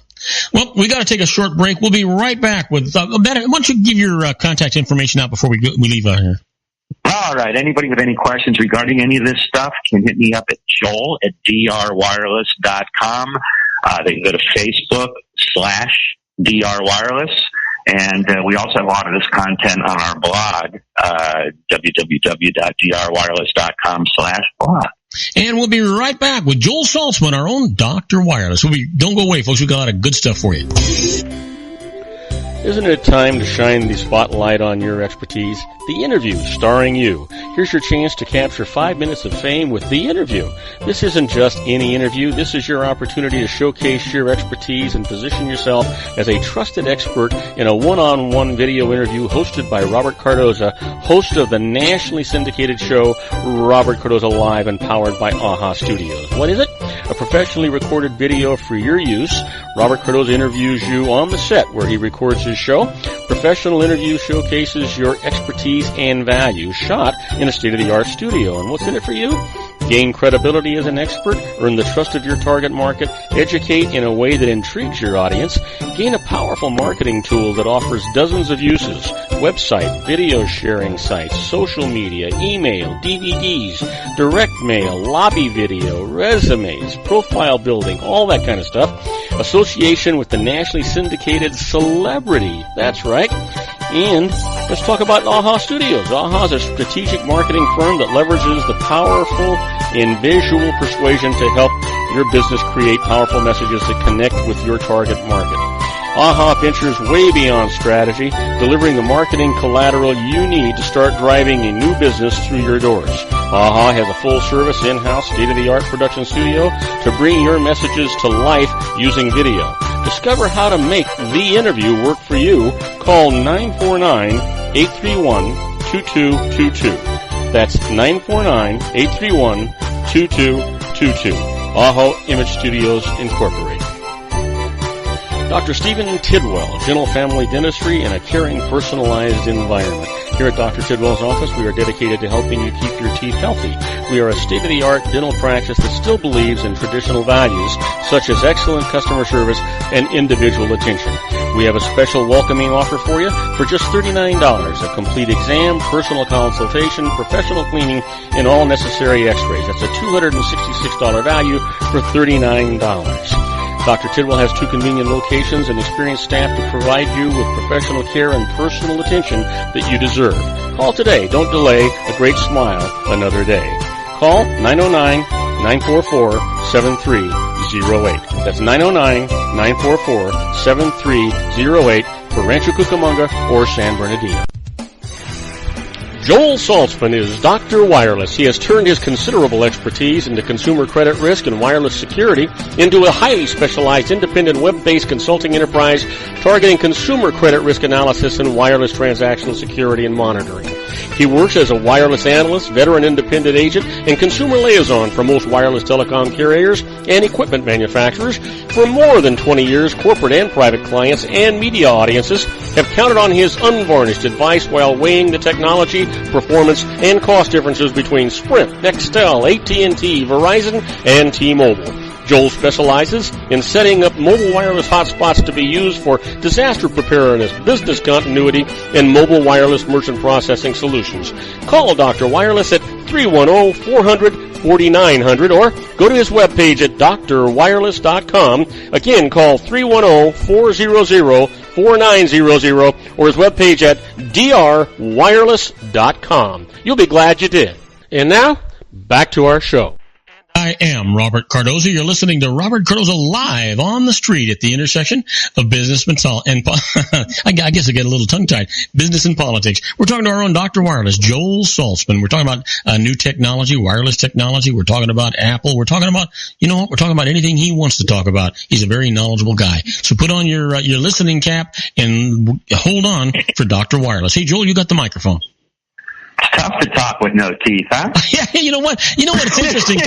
Well, we got to take a short break. We'll be right back with. Why don't you give your contact information out before we leave out here? All right. Anybody with any questions regarding any of this stuff can hit me up at joel@drwireless.com. They can go to Facebook/drwireless. And we also have a lot of this content on our blog, www.drwireless.com/blog. And we'll be right back with Joel Saltzman, our own Dr. Wireless. Don't go away, folks. We've got a lot of good stuff for you. Isn't it time to shine the spotlight on your expertise? The Interview, starring you. Here's your chance to capture 5 minutes of fame with The Interview. This isn't just any interview. This is your opportunity to showcase your expertise and position yourself as a trusted expert in a one-on-one video interview hosted by Robert Cardoza, host of the nationally syndicated show Robert Cardoza Live and powered by AHA Studios. What is it? A professionally recorded video for your use. Robert Cardoza interviews you on the set where he records his show. Professional interview showcases your expertise and value, shot in a state-of-the-art studio. And what's in it for you? Gain credibility as an expert, earn the trust of your target market, educate in a way that intrigues your audience, gain a powerful marketing tool that offers dozens of uses, website, video sharing sites, social media, email, DVDs, direct mail, lobby video, resumes, profile building, all that kind of stuff. Association with the nationally syndicated celebrity. That's right. And let's talk about AHA Studios. AHA is a strategic marketing firm that leverages the powerful and visual persuasion to help your business create powerful messages that connect with your target market. AHA ventures way beyond strategy, delivering the marketing collateral you need to start driving a new business through your doors. AHA has a full-service, in-house, state-of-the-art production studio to bring your messages to life using video. Discover how to make The Interview work for you. Call 949-831-2222. That's 949-831-2222. AHA Image Studios Incorporated. Dr. Stephen Tidwell, Gentle Family Dentistry in a caring, personalized environment. Here at Dr. Tidwell's office, we are dedicated to helping you keep your teeth healthy. We are a state-of-the-art dental practice that still believes in traditional values, such as excellent customer service and individual attention. We have a special welcoming offer for you for just $39, a complete exam, personal consultation, professional cleaning, and all necessary x-rays. That's a $266 value for $39. Dr. Tidwell has 2 convenient locations and experienced staff to provide you with professional care and personal attention that you deserve. Call today. Don't delay. A great smile another day. Call 909-944-7308. That's 909-944-7308 for Rancho Cucamonga or San Bernardino. Joel Saltzman is Dr. Wireless. He has turned his considerable expertise into consumer credit risk and wireless security into a highly specialized independent web-based consulting enterprise targeting consumer credit risk analysis and wireless transactional security and monitoring. He works as a wireless analyst, veteran independent agent, and consumer liaison for most wireless telecom carriers and equipment manufacturers. For more than 20 years, corporate and private clients and media audiences have counted on his unvarnished advice while weighing the technology, performance, and cost differences between Sprint, Nextel, AT&T, Verizon, and T-Mobile. Joel specializes in setting up mobile wireless hotspots to be used for disaster preparedness, business continuity, and mobile wireless merchant processing solutions. Call Dr. Wireless at 310-400-4900 or go to his webpage at drwireless.com. Again, call 310-400-4900 or his webpage at drwireless.com. You'll be glad you did. And now, back to our show. I am Robert Cardoza. You're listening to Robert Cardoza Live on the street at the intersection of business and I guess I get a little tongue-tied. Business and politics. We're talking to our own Dr. Wireless, Joel Saltzman. We're talking about new technology, wireless technology. We're talking about Apple. We're talking about, you know what? We're talking about anything he wants to talk about. He's a very knowledgeable guy. So put on your listening cap and hold on for Dr. Wireless. Hey, Joel, you got the microphone. It's tough to talk with no teeth, huh? Yeah, you know what? It's interesting.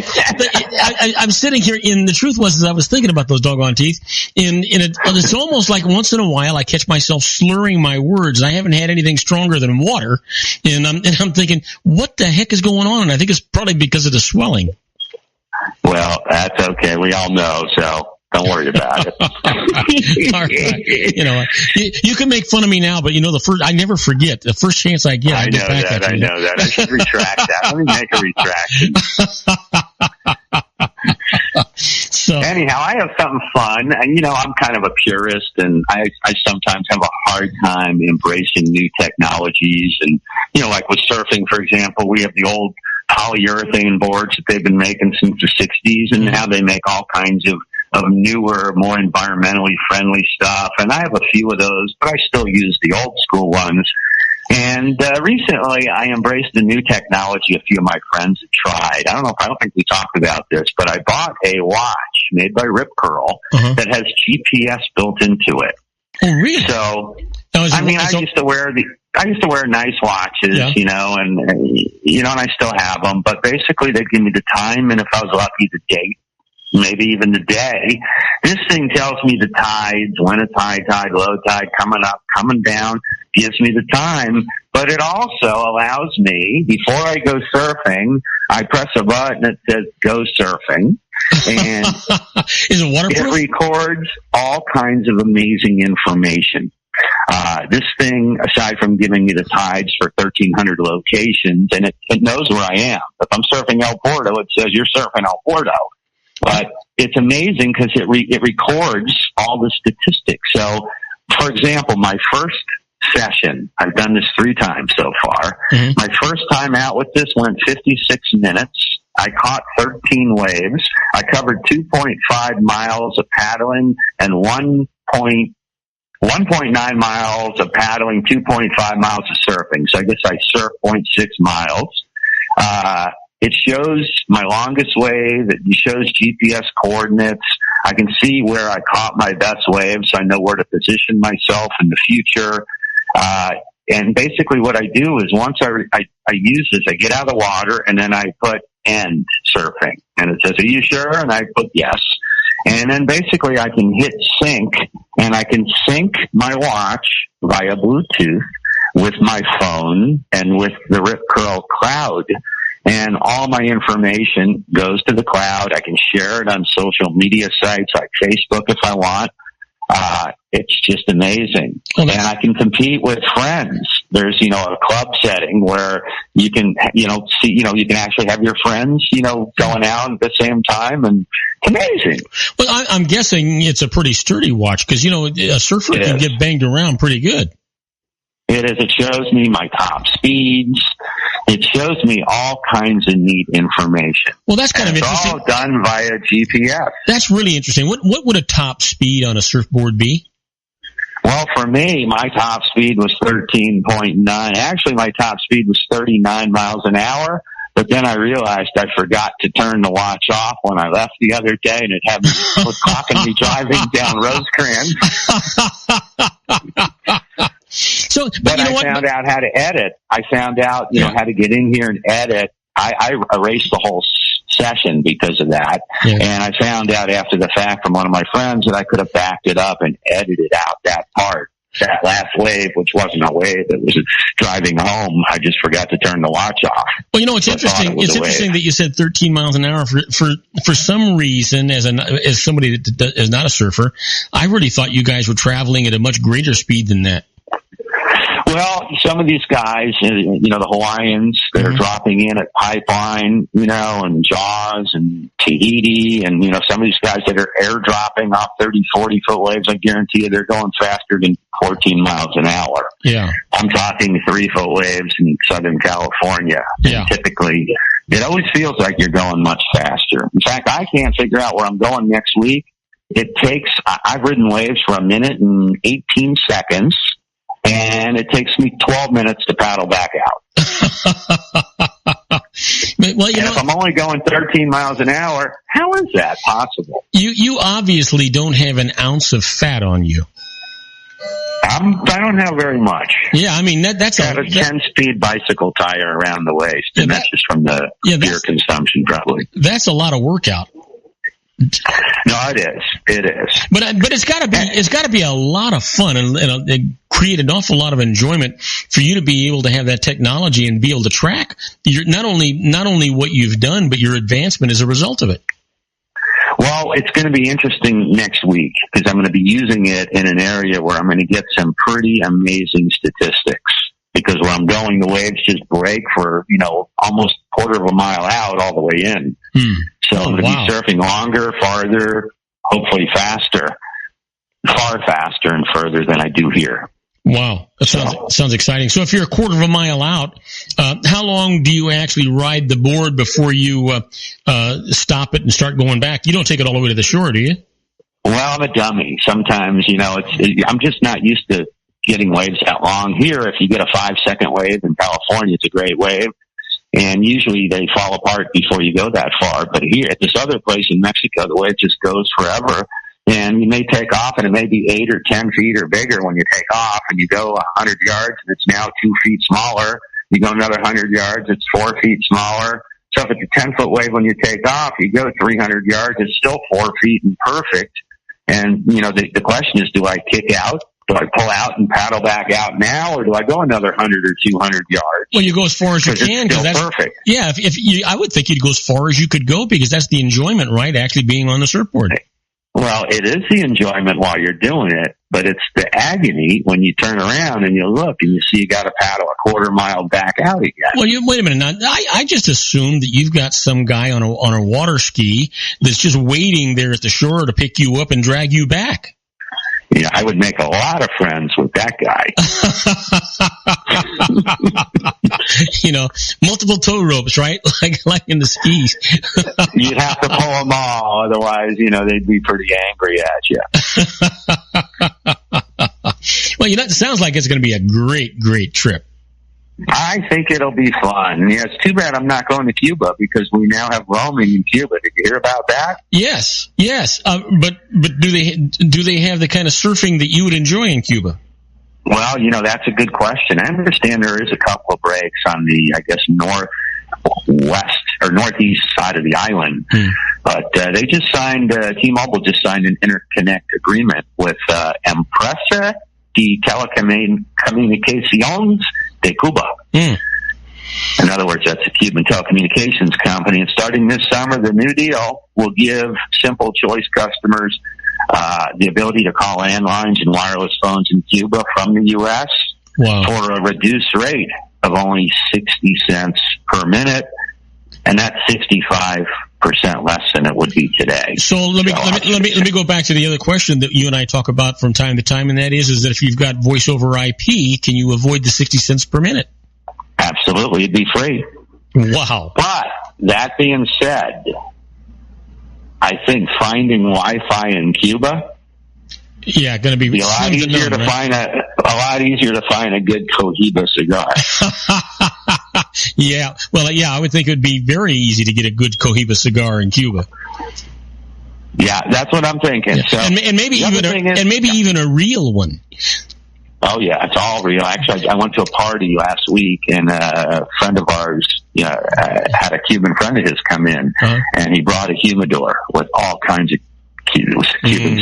I'm sitting here, and the truth was, I was thinking about those doggone teeth, and it's almost like once in a while I catch myself slurring my words, and I haven't had anything stronger than water, and I'm thinking, what the heck is going on? And I think it's probably because of the swelling. Well, that's okay. We all know, so don't worry about it. All right. You know, you can make fun of me now, but you know, I never forget. The first chance I get, I get back at you. I know that. I should retract that. Let me make a retraction. So anyhow, I have something fun, and you know, I'm kind of a purist, and I sometimes have a hard time embracing new technologies. And you know, like with surfing, for example, we have the old polyurethane boards that they've been making since the 60s, and now they make all kinds of newer, more environmentally friendly stuff. And I have a few of those, but I still use the old school ones. And recently, I embraced the new technology a few of my friends had tried. I don't think we talked about this, but I bought a watch made by Rip Curl that has GPS built into it. Oh, really? So, I used to wear nice watches, you know, and I still have them. But basically, they give me the time, and if I was lucky, the date. Maybe even the day. This thing tells me the tides, when it's high tide, low tide, coming up, coming down, gives me the time. But it also allows me, before I go surfing, I press a button that says go surfing. And is it waterproof? It records all kinds of amazing information. This thing, aside from giving me the tides for 1,300 locations, and it knows where I am. If I'm surfing El Porto, it says you're surfing El Porto. But it's amazing because it records all the statistics. So, for example, my first session, I've done this 3 times so far. Mm-hmm. My first time out with this went 56 minutes. I caught 13 waves. I covered 2.5 miles of paddling and 1.9 miles of paddling, 2.5 miles of surfing. So I guess I surfed 0.6 miles. It shows my longest wave. It shows GPS coordinates. I can see where I caught my best waves, so I know where to position myself in the future. And basically what I do is once I use this, I get out of the water, and then I put end surfing. And it says, are you sure? And I put yes. And then basically I can hit sync, and I can sync my watch via Bluetooth with my phone and with the Rip Curl cloud. And all my information goes to the cloud. I can share it on social media sites like Facebook if I want. It's just amazing. And I can compete with friends. There's, a club setting where you can, see, you can actually have your friends, going out at the same time, and it's amazing. Well, I'm guessing it's a pretty sturdy watch because, a surfer can get banged around pretty good. It is. It shows me my top speeds. It shows me all kinds of neat information. Well, that's kind of interesting. It's all done via GPS. That's really interesting. What would a top speed on a surfboard be? Well, for me, my top speed was 13.9. Actually, my top speed was 39 miles an hour. But then I realized I forgot to turn the watch off when I left the other day, and it had me clocking me driving down Rosecrans. But I found out how to edit. I found out, how to get in here and edit. I erased the whole session because of that. Yeah. And I found out after the fact from one of my friends that I could have backed it up and edited out that part. That last wave, which wasn't a wave, it was driving home. I just forgot to turn the watch off. Well, it's interesting. It's interesting that you said 13 miles an hour. For some reason, as somebody that is not a surfer, I really thought you guys were traveling at a much greater speed than that. Well, some of these guys, the Hawaiians, they're dropping in at Pipeline, and Jaws and Tahiti, and, some of these guys that are airdropping off 30, 40-foot waves, I guarantee you they're going faster than 14 miles an hour. Yeah. I'm talking 3-foot waves in Southern California. Yeah. Typically, it always feels like you're going much faster. In fact, I can't figure out where I'm going next week. I've ridden waves for 1 minute and 18 seconds. And it takes me 12 minutes to paddle back out. Well, if I'm only going 13 miles an hour, how is that possible? You obviously don't have an ounce of fat on you. I don't have very much. Yeah, I mean, that's I have a 10-speed bicycle tire around the waist, and that's just from the beer consumption, probably. That's a lot of workout. No, it is. It is. But it's got to be a lot of fun and create an awful lot of enjoyment for you to be able to have that technology and be able to track not only what you've done, but your advancement as a result of it. Well, it's going to be interesting next week because I'm going to be using it in an area where I'm going to get some pretty amazing statistics. Because where I'm going, the waves just break for, almost a quarter of a mile out all the way in. So I'm going to be surfing longer, farther, hopefully faster, far faster and further than I do here. Wow. That sounds exciting. So if you're a quarter of a mile out, how long do you actually ride the board before you stop it and start going back? You don't take it all the way to the shore, do you? Well, I'm a dummy. Sometimes, I'm just not used to getting waves that long. Here, if you get a 5-second wave in California, it's a great wave. And usually they fall apart before you go that far. But here, at this other place in Mexico, the wave just goes forever. And you may take off, and it may be 8 or 10 feet or bigger when you take off, and you go 100 yards, and it's now 2 feet smaller. You go another 100 yards, it's 4 feet smaller. So if it's a 10-foot wave when you take off, you go 300 yards, it's still 4 feet and perfect. And, the question is, do I kick out? Do I pull out and paddle back out now, or do I go another 100 or 200 yards? Well, you go as far as you can because that's perfect. Yeah, I would think you'd go as far as you could go because that's the enjoyment, right? Actually being on the surfboard. Well, it is the enjoyment while you're doing it, but it's the agony when you turn around and you look and you see you got to paddle a quarter mile back out again. Well, wait a minute. Now, I just assumed that you've got some guy on a water ski that's just waiting there at the shore to pick you up and drag you back. Yeah, I would make a lot of friends with that guy. Multiple tow ropes, right? Like in the skis. You'd have to pull them all, otherwise, they'd be pretty angry at you. Well, it sounds like it's going to be a great, great trip. I think it'll be fun. Yeah, it's too bad I'm not going to Cuba because we now have roaming in Cuba. Did you hear about that? Yes. But do they have the kind of surfing that you would enjoy in Cuba? Well, that's a good question. I understand there is a couple of breaks on the, I guess, northwest or northeast side of the island. But they just signed, T-Mobile just signed an interconnect agreement with Empresa de Telecomunicaciones de Cuba. In other words, that's a Cuban telecommunications company. And starting this summer, the new deal will give Simple Choice customers the ability to call landlines and wireless phones in Cuba from the U.S. for a reduced rate of only 60 cents per minute, and that's 65% less than it would be today. So let me go back to the other question that you and I talk about from time to time, and that is that if you've got voice over IP, can you avoid the 60 cents per minute? Absolutely, it'd be free. Wow. But that being said, I think finding Wi-Fi in Cuba, going to be a lot easier to find a good Cohiba cigar. I would think it would be very easy to get a good Cohiba cigar in Cuba. Yeah, that's what I'm thinking. Yeah. So, and maybe even a real one. Oh yeah, it's all real. Actually, I went to a party last week, and a friend of ours had a Cuban friend of his come in, and he brought a humidor with all kinds of Cuban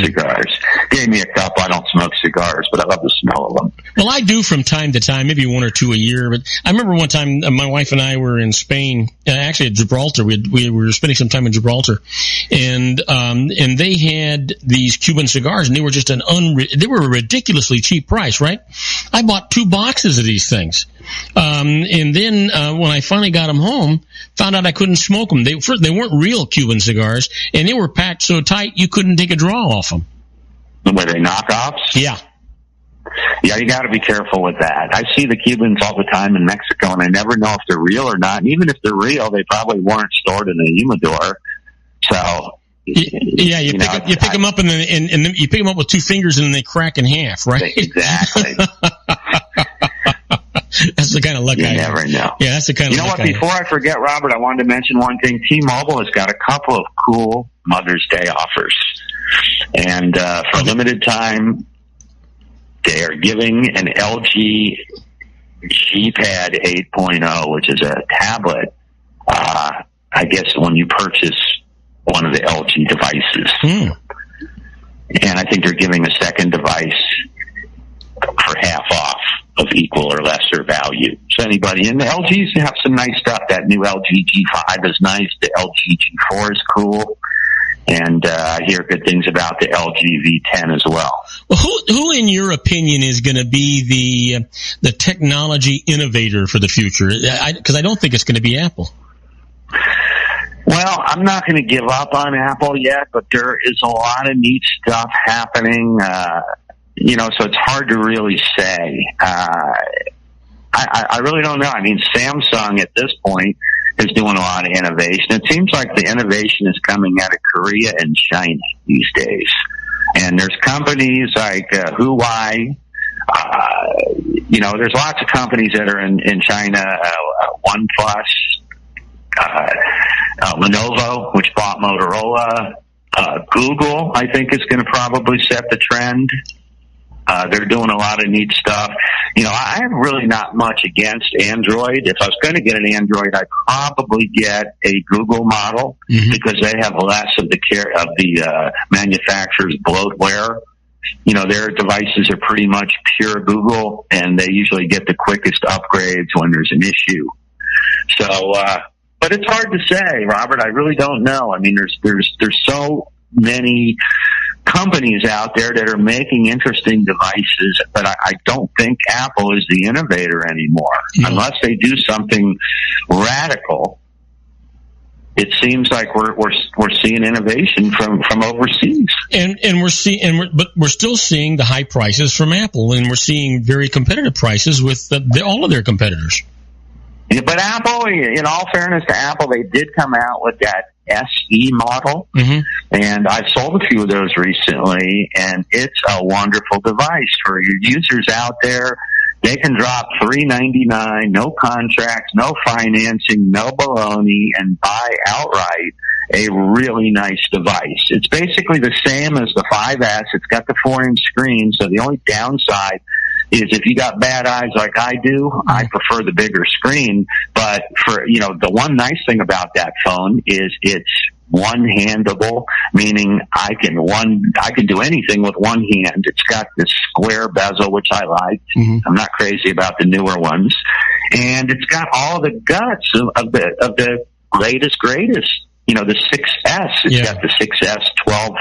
cigars. Gave me a cup. I don't smoke cigars, but I love the smell of them. Well, I do from time to time, maybe one or two a year. But I remember one time my wife and I were in Spain, actually at Gibraltar. We were spending some time in Gibraltar, and they had these Cuban cigars, and they were just they were a ridiculously cheap price, right? I bought 2 boxes of these things. And then when I finally got them home, found out I couldn't smoke them. They weren't real Cuban cigars, and they were packed so tight you couldn't take a draw off them. Were they knockoffs? Yeah. Yeah, you got to be careful with that. I see the Cubans all the time in Mexico, and I never know if they're real or not. And even if they're real, they probably weren't stored in a humidor. So, you pick them up and you pick them up with 2 fingers, and then they crack in half, right? Exactly. That's the kind of luck I have. You never know. Yeah, that's the kind of luck I have. Before I forget, Robert, I wanted to mention one thing. T-Mobile has got a couple of cool Mother's Day offers. And for a limited time, they are giving an LG G-Pad 8.0, which is a tablet, I guess, when you purchase one of the LG devices. And I think they're giving a second device for half off of equal or lesser value. So anybody, and the LGs have some nice stuff. That new LG G5 is nice. The LG G4 is cool. And I hear good things about the LG V10 as well. Well, who in your opinion is going to be the technology innovator for the future? Because I don't think it's going to be Apple. Well, I'm not going to give up on Apple yet, but there is a lot of neat stuff happening. So it's hard to really say. I really don't know. I mean, Samsung at this point is doing a lot of innovation. It seems like the innovation is coming out of Korea and China these days. And there's companies like Huawei. There's lots of companies that are in China. OnePlus, Lenovo, which bought Motorola. Google, I think, is going to probably set the trend. They're doing a lot of neat stuff. I have really not much against Android. If I was going to get an Android, I'd probably get a Google model because they have less of the manufacturer's bloatware. Their devices are pretty much pure Google, and they usually get the quickest upgrades when there's an issue. So, but it's hard to say, Robert. I really don't know. I mean, there's so many companies out there that are making interesting devices, but I don't think Apple is the innovator anymore. Unless they do something radical. It seems like we're seeing innovation from overseas, and we're still seeing the high prices from Apple, and we're seeing very competitive prices with all of their competitors. Yeah, but Apple, in all fairness to Apple, they did come out with that SE model, and I've sold a few of those recently, and it's a wonderful device for your users out there. They can drop $399, no contracts, no financing, no baloney, and buy outright a really nice device. It's basically the same as the 5S. It's got the 4-inch screen, so the only downside is if you got bad eyes like I do, I prefer the bigger screen. But for, the one nice thing about that phone is it's one-handable, meaning I can do anything with one hand. It's got this square bezel, which I like. I'm not crazy about the newer ones. And it's got all the guts of the latest, greatest. The 6S. It's got the 6S 12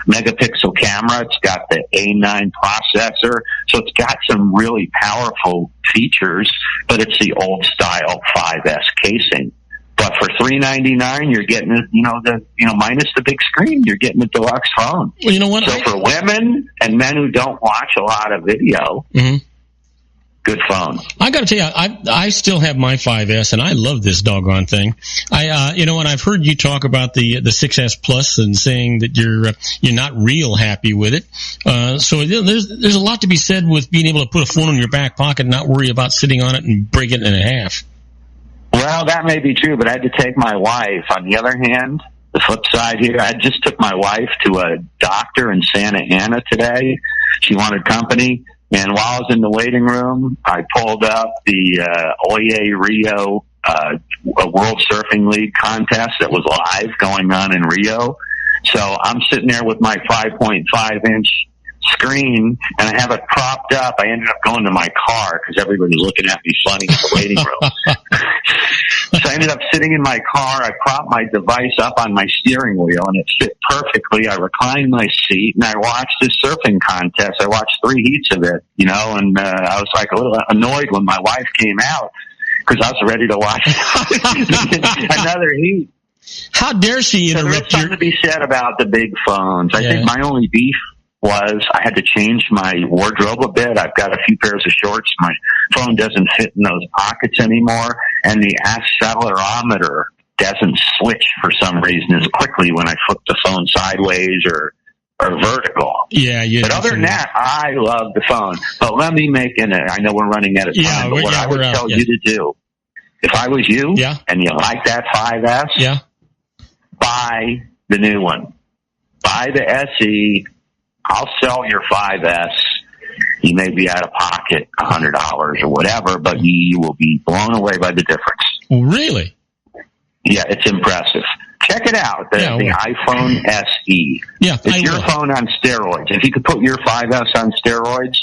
megapixel camera. It's got the A9 processor. So it's got some really powerful features, but it's the old style 5S casing. But for $399, you're getting it, minus the big screen, you're getting a deluxe phone. Well, you know what? So for women and men who don't watch a lot of video, good phone. I got to tell you, I still have my 5S, and I love this doggone thing. And I've heard you talk about the 6S Plus and saying that you're not real happy with it. So there's a lot to be said with being able to put a phone in your back pocket and not worry about sitting on it and breaking it in half. Well, that may be true, but I had to take my wife. On the other hand, the flip side here, I just took my wife to a doctor in Santa Ana today. She wanted company. And while I was in the waiting room, I pulled up the Oye Rio World Surfing League contest that was live going on in Rio. So I'm sitting there with my 5.5-inch screen, and I have it propped up. I ended up going to my car because everybody was looking at me funny in the waiting room. So I ended up sitting in my car. I propped my device up on my steering wheel, and it fit perfectly. I reclined my seat, and I watched this surfing contest. I watched 3 heats of it, and I was like a little annoyed when my wife came out because I was ready to watch another heat. How dare she interrupt? There's something to be said about the big phones. I think my only beef was I had to change my wardrobe a bit. I've got a few pairs of shorts. My phone doesn't fit in those pockets anymore, and the accelerometer doesn't switch for some reason as quickly when I flip the phone sideways or vertical. Yeah, but other than that, I love the phone. But let me make it. I know we're running out of time, but what I would tell you to do, if I was you and you like that 5S, buy the new one. Buy the SE. I'll sell your 5S. You may be out of pocket $100 or whatever, but you will be blown away by the difference. Really? Yeah, it's impressive. Check it out, the iPhone SE. Yeah, it's your phone on steroids. If you could put your 5S on steroids,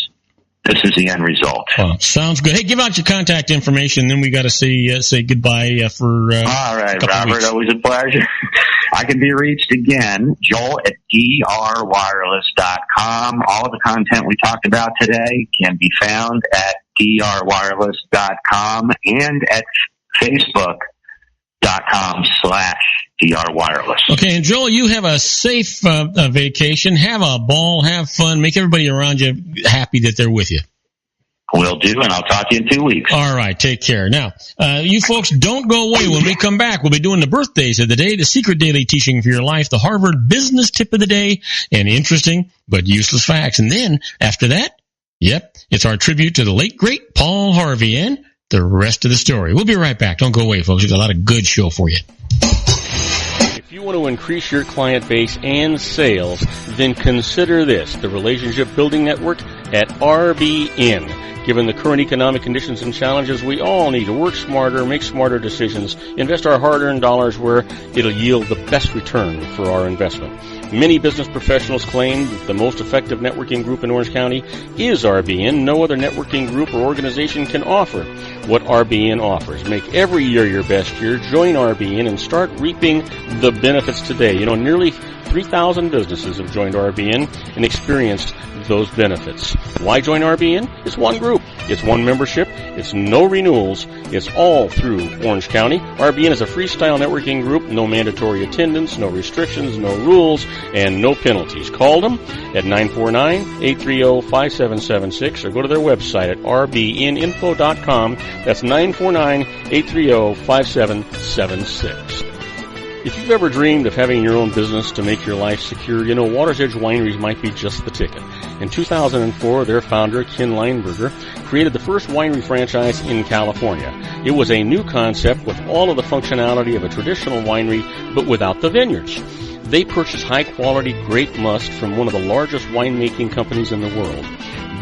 this is the end result. Oh, sounds good. Hey, give out your contact information, then we got to say goodbye for all right, Robert, weeks. Always a pleasure. I can be reached again, Joel at drwireless.com. All of the content we talked about today can be found at drwireless.com and at facebook.com/drwireless. Okay, and Joel, you have a safe vacation. Have a ball, have fun, make everybody around you happy that they're with you. Will do, and I'll talk to you in 2 weeks. All right, take care. Now, you folks, don't go away. When we come back, we'll be doing the birthdays of the day, the secret daily teaching for your life, the Harvard business tip of the day, and interesting but useless facts. And then, after that, yep, it's our tribute to the late, great Paul Harvey and the rest of the story. We'll be right back. Don't go away, folks. We've got a lot of good show for you. If you want to increase your client base and sales, then consider this, the Relationship Building Network at RBN. Given the current economic conditions and challenges, we all need to work smarter, make smarter decisions, invest our hard-earned dollars where it'll yield the best return for our investment. Many business professionals claim that the most effective networking group in Orange County is RBN. No other networking group or organization can offer what RBN offers. Make every year your best year. Join RBN and start reaping the benefits today. You know, nearly 3,000 businesses have joined RBN and experienced those benefits. Why join RBN? It's one group. It's one membership. It's no renewals. It's all through Orange County. RBN is a freestyle networking group. No mandatory attendance, no restrictions, no rules, and no penalties. Call them at 949-830-5776 or go to their website at rbninfo.com. That's 949-830-5776. If you've ever dreamed of having your own business to make your life secure, you know Water's Edge Wineries might be just the ticket. In 2004, their founder, Ken Lineberger, created the first winery franchise in California. It was a new concept with all of the functionality of a traditional winery, but without the vineyards. They purchased high-quality grape must from one of the largest winemaking companies in the world.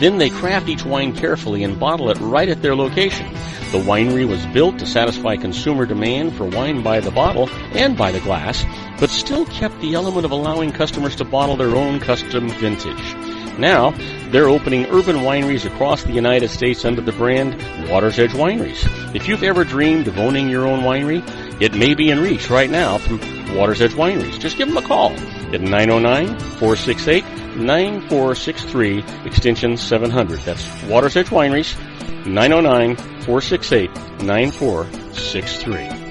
Then they craft each wine carefully and bottle it right at their location. The winery was built to satisfy consumer demand for wine by the bottle and by the glass, but still kept the element of allowing customers to bottle their own custom vintage. Now, they're opening urban wineries across the United States under the brand Water's Edge Wineries. If you've ever dreamed of owning your own winery, it may be in reach right now through Water's Edge Wineries. Just give them a call at 909-468-9463, extension 700. That's Water's Edge Wineries, 909-468-9463.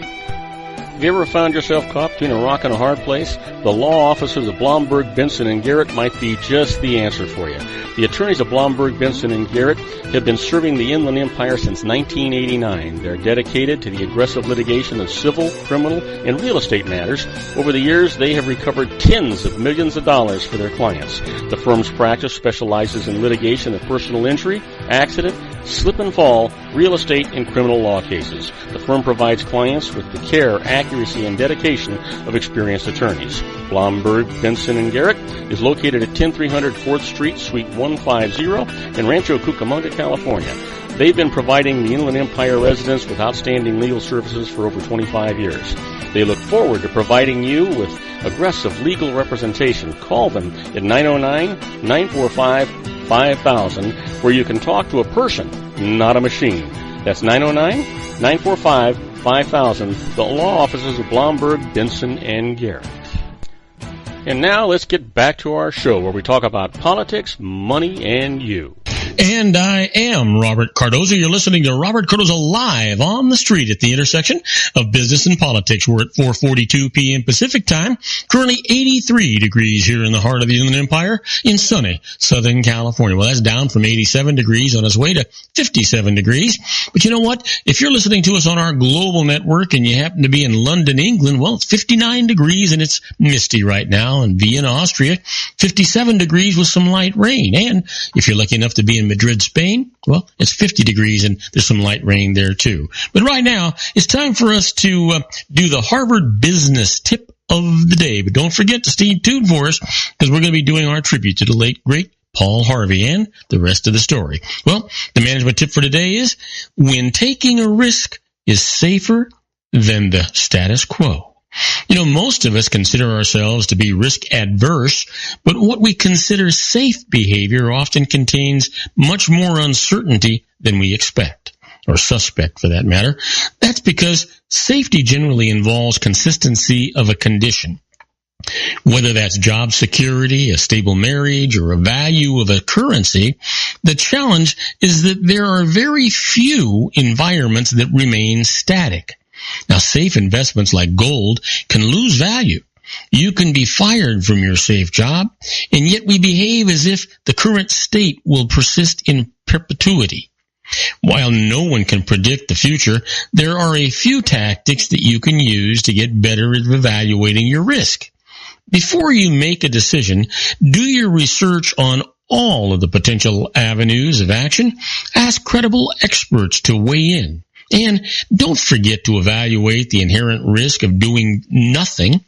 Have you ever found yourself caught between a rock and a hard place? The law offices of Blomberg, Benson, and Garrett might be just the answer for you. The attorneys of Blomberg, Benson, and Garrett have been serving the Inland Empire since 1989. They're dedicated to the aggressive litigation of civil, criminal, and real estate matters. Over the years, they have recovered tens of millions of dollars for their clients. The firm's practice specializes in litigation of personal injury, accident, slip and fall, real estate, and criminal law cases. The firm provides clients with the care, accuracy, and dedication of experienced attorneys. Blomberg, Benson, and Garrett is located at 10300 4th Street, Suite 150 in Rancho Cucamonga, California. They've been providing the Inland Empire residents with outstanding legal services for over 25 years. They look forward to providing you with aggressive legal representation. Call them at 909-945-5000, where you can talk to a person, not a machine. That's 909-945-5000, the law offices of Blomberg, Benson, and Garrett. And now let's get back to our show where we talk about politics, money, and you. And I am Robert Cardoza. You're listening to Robert Cardoza live on the street at the intersection of business and politics. We're at 4:42 p.m. Pacific time. Currently 83 degrees here in the heart of the Inland Empire in sunny Southern California. Well, that's down from 87 degrees on its way to 57 degrees. But you know what? If you're listening to us on our global network and you happen to be in London, England, well, it's 59 degrees and it's misty right now. In Vienna, Austria, 57 degrees with some light rain. And if you're lucky enough to be in Madrid, Spain, well, it's 50 degrees and there's some light rain there too. But right now, it's time for us to do the Harvard business tip of the day. But don't forget to stay tuned for us because we're going to be doing our tribute to the late, great Paul Harvey and the rest of the story. Well, the management tip for today is when taking a risk is safer than the status quo. You know, most of us consider ourselves to be risk adverse, but what we consider safe behavior often contains much more uncertainty than we expect, or suspect for that matter. That's because safety generally involves consistency of a condition. Whether that's job security, a stable marriage, or a value of a currency, the challenge is that there are very few environments that remain static. Now, safe investments like gold can lose value. You can be fired from your safe job, and yet we behave as if the current state will persist in perpetuity. While no one can predict the future, there are a few tactics that you can use to get better at evaluating your risk. Before you make a decision, do your research on all of the potential avenues of action. Ask credible experts to weigh in. And don't forget to evaluate the inherent risk of doing nothing.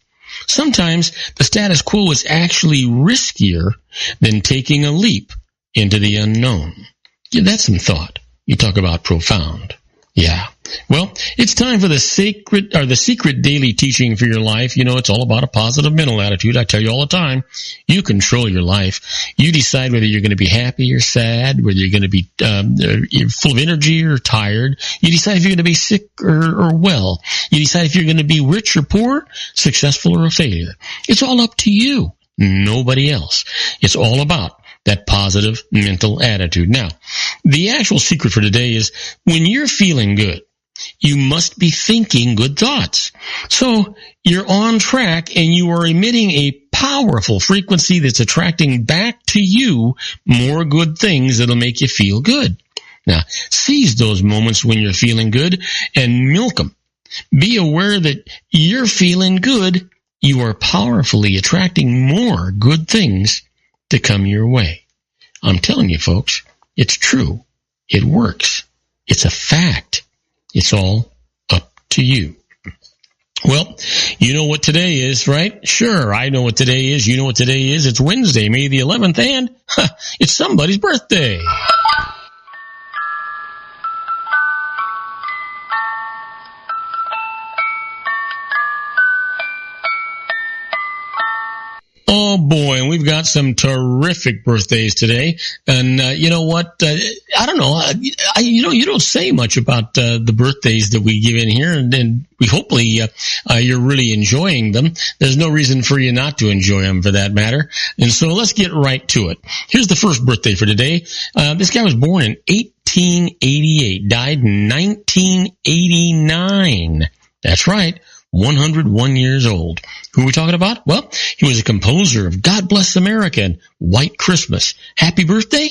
Sometimes the status quo is actually riskier than taking a leap into the unknown. Give that some thought. You talk about profound. Yeah. Well, it's time for the secret daily teaching for your life. You know, it's all about a positive mental attitude. I tell you all the time, you control your life. You decide whether you're going to be happy or sad, whether you're going to be full of energy or tired. You decide if you're going to be sick or well. You decide if you're going to be rich or poor, successful or a failure. It's all up to you, nobody else. It's all about that positive mental attitude. Now, the actual secret for today is when you're feeling good, you must be thinking good thoughts. So you're on track and you are emitting a powerful frequency that's attracting back to you more good things that'll make you feel good. Now, seize those moments when you're feeling good and milk them. Be aware that you're feeling good. You are powerfully attracting more good things to come your way. I'm telling you, folks, it's true. It works. It's a fact. It's all up to you. Well, you know what today is, right? Sure, I know what today is. You know what today is. It's Wednesday, May the 11th, and it's somebody's birthday. Oh boy, and we've got some terrific birthdays today. And you know what? I don't know. You don't say much about the birthdays that we give in here, and we hopefully you're really enjoying them. There's no reason for you not to enjoy them, for that matter. And so let's get right to it. Here's the first birthday for today. This guy was born in 1888, died in 1989. That's right. 101 years old. Who are we talking about? Well, he was a composer of God Bless America and White Christmas. Happy birthday,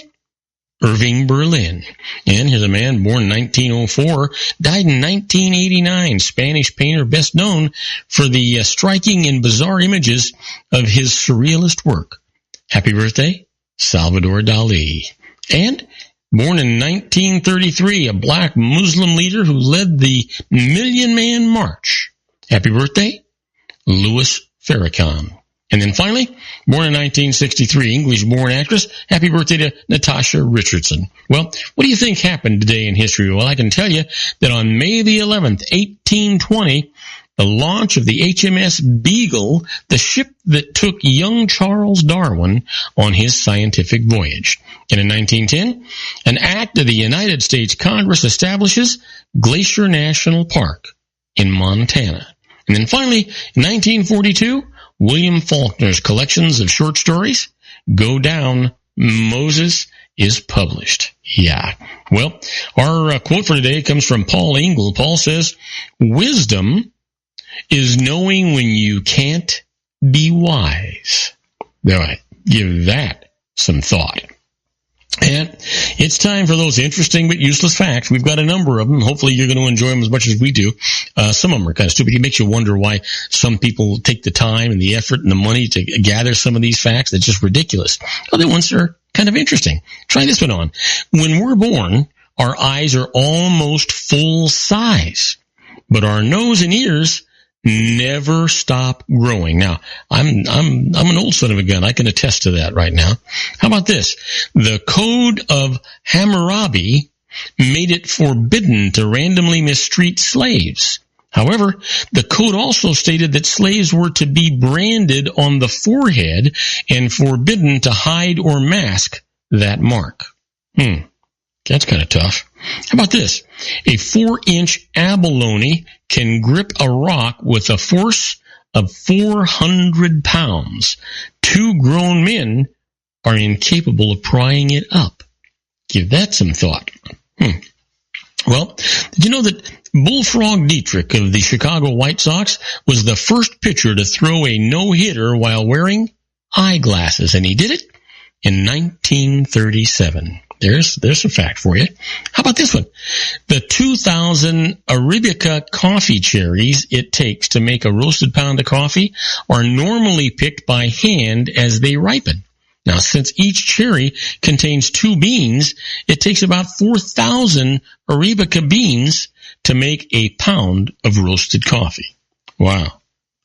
Irving Berlin. And here's a man born in 1904, died in 1989. Spanish painter best known for the striking and bizarre images of his surrealist work. Happy birthday, Salvador Dali. And born in 1933, a black Muslim leader who led the Million Man March. Happy birthday, Louis Farrakhan. And then finally, born in 1963, English-born actress. Happy birthday to Natasha Richardson. Well, what do you think happened today in history? Well, I can tell you that on May the 11th, 1820, the launch of the HMS Beagle, the ship that took young Charles Darwin on his scientific voyage. And in 1910, an act of the United States Congress establishes Glacier National Park in Montana. And then finally, in 1942, William Faulkner's collections of short stories, Go Down, Moses, is published. Yeah. Well, our quote for today comes from Paul Engle. Paul says, wisdom is knowing when you can't be wise. All right. Give that some thought. And it's time for those interesting but useless facts. We've got a number of them. Hopefully you're going to enjoy them as much as we do. Some of them are kind of stupid. It makes you wonder why some people take the time and the effort and the money to gather some of these facts. That's just ridiculous. Other ones are kind of interesting. Try this one on. When we're born, our eyes are almost full size, but our nose and ears never stop growing. Now, I'm an old son of a gun. I can attest to that right now. How about this? The Code of Hammurabi made it forbidden to randomly mistreat slaves. However, the code also stated that slaves were to be branded on the forehead and forbidden to hide or mask that mark. That's kind of tough. How about this? A 4-inch abalone can grip a rock with a force of 400 pounds. 2 grown men are incapable of prying it up. Give that some thought. Well, did you know that Bullfrog Dietrich of the Chicago White Sox was the first pitcher to throw a no-hitter while wearing eyeglasses, and he did it in 1937. There's a fact for you. How about this one? The 2,000 Arabica coffee cherries it takes to make a roasted pound of coffee are normally picked by hand as they ripen. Now, since each cherry contains 2 beans, it takes about 4,000 Arabica beans to make a pound of roasted coffee. Wow,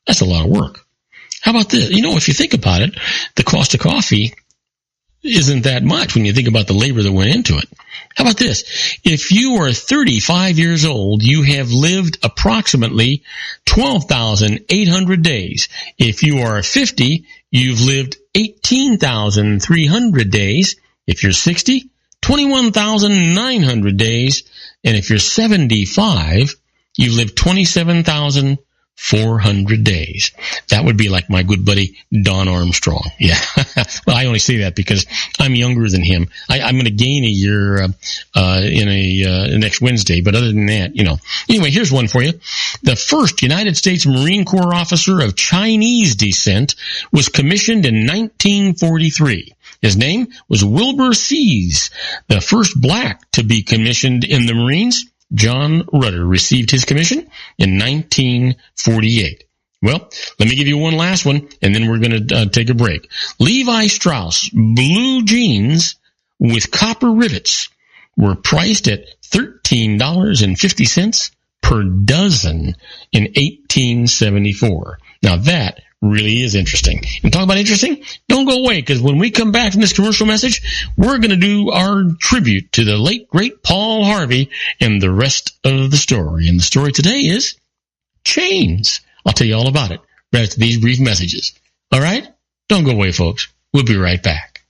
that's a lot of work. How about this? You know, if you think about it, the cost of coffee isn't that much when you think about the labor that went into it. How about this? If you are 35 years old, you have lived approximately 12,800 days. If you are 50, you've lived 18,300 days. If you're 60, 21,900 days. And if you're 75, you've lived 27,400 days. That would be like my good buddy Don Armstrong. Yeah. Well, I only say that because I'm younger than him. I'm going to gain a year next Wednesday, but other than that, you know. Anyway, here's one for you. The first United States Marine Corps officer of Chinese descent was commissioned in 1943. His name was Wilbur Seas, the first black to be commissioned in the Marines. John Rudder received his commission in 1948. Well, let me give you one last one, and then we're going to take a break. Levi Strauss blue jeans with copper rivets were priced at $13.50 per dozen in 1874. Now that really is interesting. And talk about interesting, don't go away, because when we come back from this commercial message, we're going to do our tribute to the late, great Paul Harvey and the rest of the story. And the story today is chains. I'll tell you all about it right after these brief messages. All right? Don't go away, folks. We'll be right back.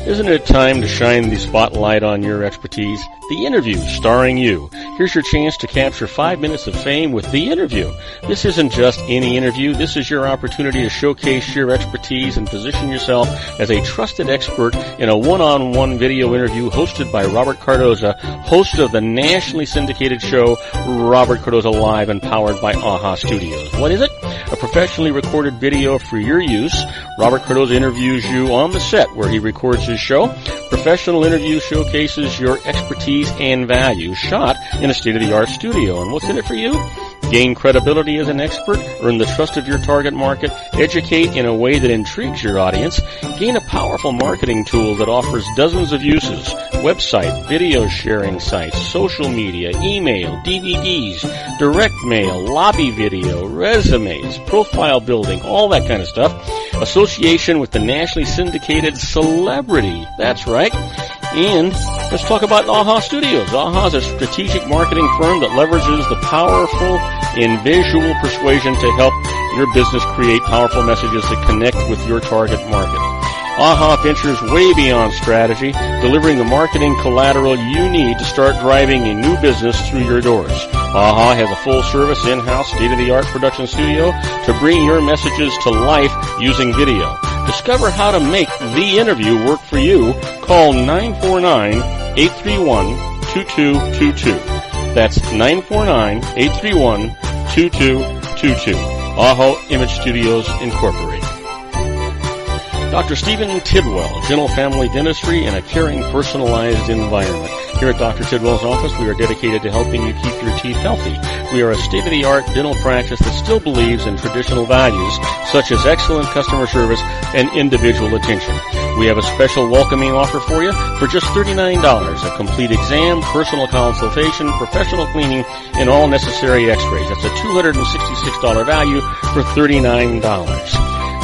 Isn't it time to shine the spotlight on your expertise? The Interview, starring you. Here's your chance to capture 5 minutes of fame with The Interview. This isn't just any interview. This is your opportunity to showcase your expertise and position yourself as a trusted expert in a one-on-one video interview hosted by Robert Cardoza, host of the nationally syndicated show Robert Cardoza Live and powered by AHA Studios. What is it? A professionally recorded video for your use. Robert Cardoza interviews you on the set where he records his show. Professional interview showcases your expertise and value, shot in a state-of-the-art studio. And what's in it for you? Gain credibility as an expert, earn the trust of your target market, educate in a way that intrigues your audience, gain a powerful marketing tool that offers dozens of uses, website, video sharing sites, social media, email, DVDs, direct mail, lobby video, resumes, profile building, all that kind of stuff. Association with the nationally syndicated celebrity. That's right. And let's talk about AHA Studios. AHA is a strategic marketing firm that leverages the powerful and visual persuasion to help your business create powerful messages that connect with your target market. AHA ventures way beyond strategy, delivering the marketing collateral you need to start driving a new business through your doors. AHA has a full-service, in-house, state-of-the-art production studio to bring your messages to life using video. Discover how to make The Interview work for you. Call 949-831-2222. That's 949-831-2222. AHA Image Studios Incorporated. Dr. Stephen Tidwell, Gentle Family Dentistry in a caring, personalized environment. Here at Dr. Tidwell's office, we are dedicated to helping you keep your teeth healthy. We are a state-of-the-art dental practice that still believes in traditional values, such as excellent customer service and individual attention. We have a special welcoming offer for you for just $39. A complete exam, personal consultation, professional cleaning, and all necessary x-rays. That's a $266 value for $39.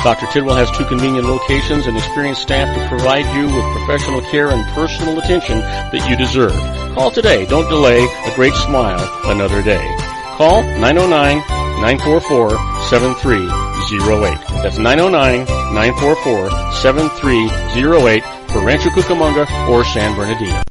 Dr. Tidwell has 2 convenient locations and experienced staff to provide you with professional care and personal attention that you deserve. Call today. Don't delay. A great smile another day. Call 909-944-7308. That's 909-944-7308 for Rancho Cucamonga or San Bernardino.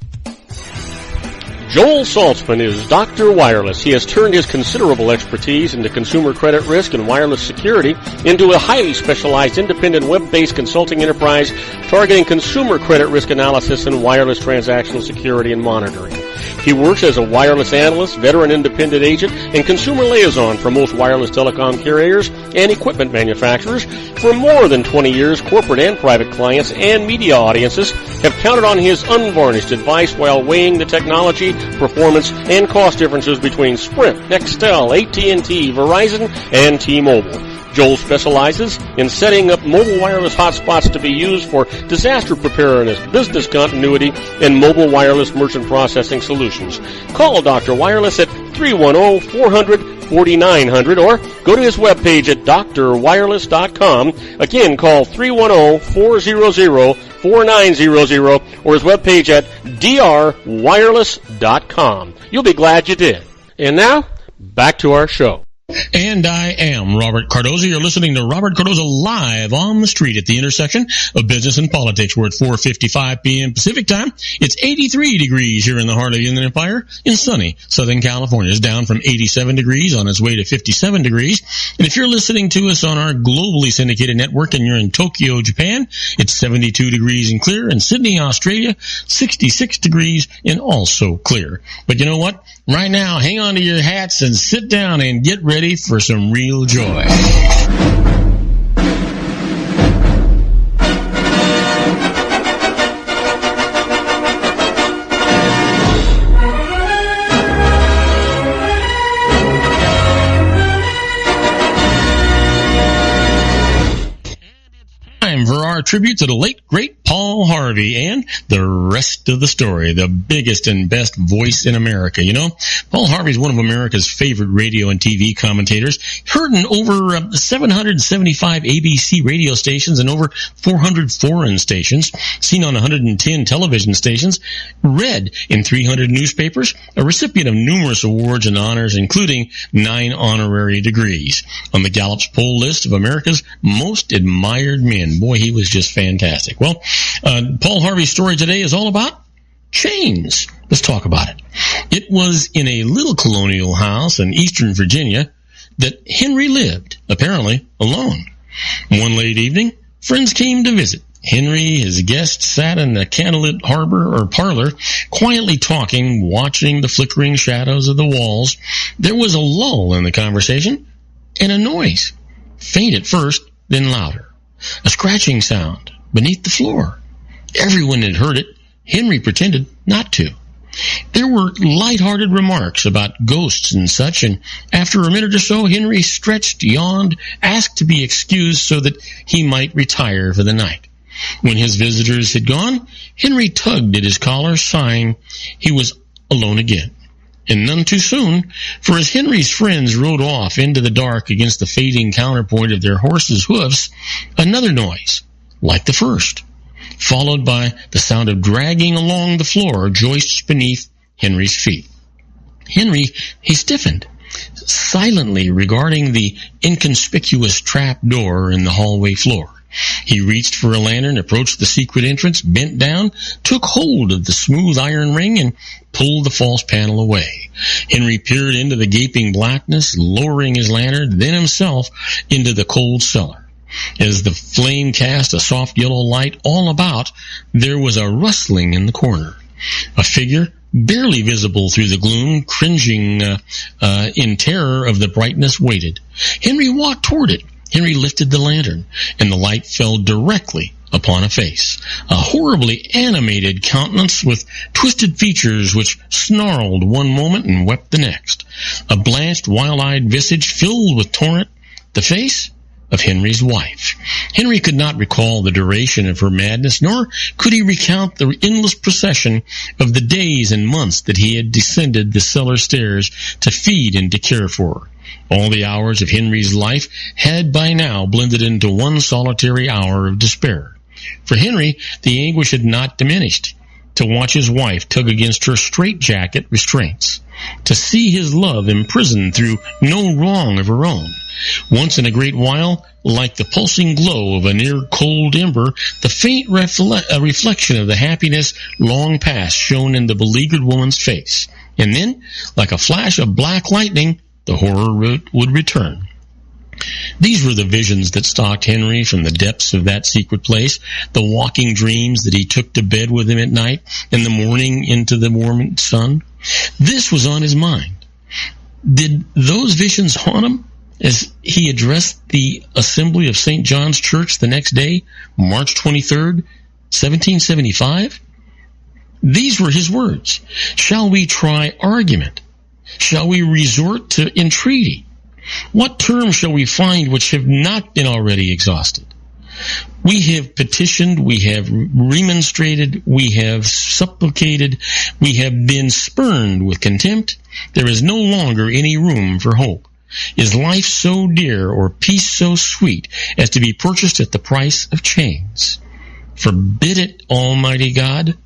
Joel Saltzman is Dr. Wireless. He has turned his considerable expertise into consumer credit risk and wireless security into a highly specialized independent web-based consulting enterprise targeting consumer credit risk analysis and wireless transactional security and monitoring. He works as a wireless analyst, veteran independent agent, and consumer liaison for most wireless telecom carriers and equipment manufacturers. For more than 20 years, corporate and private clients and media audiences have counted on his unvarnished advice while weighing the technology, performance, and cost differences between Sprint, Nextel, AT&T, Verizon, and T-Mobile. Joel specializes in setting up mobile wireless hotspots to be used for disaster preparedness, business continuity, and mobile wireless merchant processing solutions. Call Dr. Wireless at 310-400-4900 or go to his webpage at drwireless.com. Again, call 310-400-4900 or his webpage at drwireless.com. You'll be glad you did. And now, back to our show. And I am Robert Cardoza. You're listening to Robert Cardoza live on the street at the intersection of business and politics. We're at 4:55 p.m. Pacific time. It's 83 degrees here in the heart of the Inland Empire in sunny Southern California. It's down from 87 degrees on its way to 57 degrees. And if you're listening to us on our globally syndicated network and you're in Tokyo, Japan, it's 72 degrees and clear. In Sydney, Australia, 66 degrees and also clear. But you know what? Right now, hang on to your hats and sit down and get ready for some real joy. For our tribute to the late, great Paul Harvey and the rest of the story, the biggest and best voice in America. You know, Paul Harvey is one of America's favorite radio and TV commentators, heard in over 775 ABC radio stations and over 400 foreign stations, seen on 110 television stations, read in 300 newspapers, a recipient of numerous awards and honors, including 9 honorary degrees on the Gallup's poll list of America's most admired men. Boy, he was just fantastic. Well, Paul Harvey's story today is all about chains. Let's talk about it. It was in a little colonial house in eastern Virginia that Henry lived, apparently alone. One late evening, friends came to visit. Henry, his guest, sat in the candlelit parlor, quietly talking, watching the flickering shadows of the walls. There was a lull in the conversation and a noise, faint at first, then louder. A scratching sound beneath the floor. Everyone had heard it. Henry pretended not to. There were light-hearted remarks about ghosts and such, and after a minute or so, Henry stretched, yawned, asked to be excused so that he might retire for the night. When his visitors had gone, Henry tugged at his collar, sighing. He was alone again. And none too soon, for as Henry's friends rode off into the dark against the fading counterpoint of their horses' hoofs, another noise, like the first, followed by the sound of dragging along the floor joists beneath Henry's feet. Henry, he stiffened, silently regarding the inconspicuous trap door in the hallway floor. He reached for a lantern, approached the secret entrance, bent down, took hold of the smooth iron ring, and pulled the false panel away. Henry peered into the gaping blackness, lowering his lantern, then himself into the cold cellar. As the flame cast a soft yellow light all about, there was a rustling in the corner. A figure, barely visible through the gloom, cringing in terror of the brightness, waited. Henry walked toward it. Henry lifted the lantern, and the light fell directly upon a face, a horribly animated countenance with twisted features which snarled one moment and wept the next, a blanched, wild-eyed visage filled with torrent, the face of Henry's wife. Henry could not recall the duration of her madness, nor could he recount the endless procession of the days and months that he had descended the cellar stairs to feed and to care for her. All the hours of Henry's life had by now blended into one solitary hour of despair. For Henry, the anguish had not diminished. to watch his wife tug against her straitjacket restraints, to see his love imprisoned through no wrong of her own. Once in a great while, like the pulsing glow of a near cold ember, the faint reflection of the happiness long past shone in the beleaguered woman's face. And then, like a flash of black lightning, the horror would return. These were the visions that stalked Henry from the depths of that secret place, the walking dreams that he took to bed with him at night, and the morning into the warm sun. This was on his mind. Did those visions haunt him as he addressed the assembly of St. John's Church the next day, March 23rd, 1775? These were his words. Shall we try argument? Shall we resort to entreaty? What terms shall we find which have not been already exhausted? We have petitioned, we have remonstrated, we have supplicated, we have been spurned with contempt. There is no longer any room for hope. Is life so dear or peace so sweet as to be purchased at the price of chains? Forbid it, Almighty God.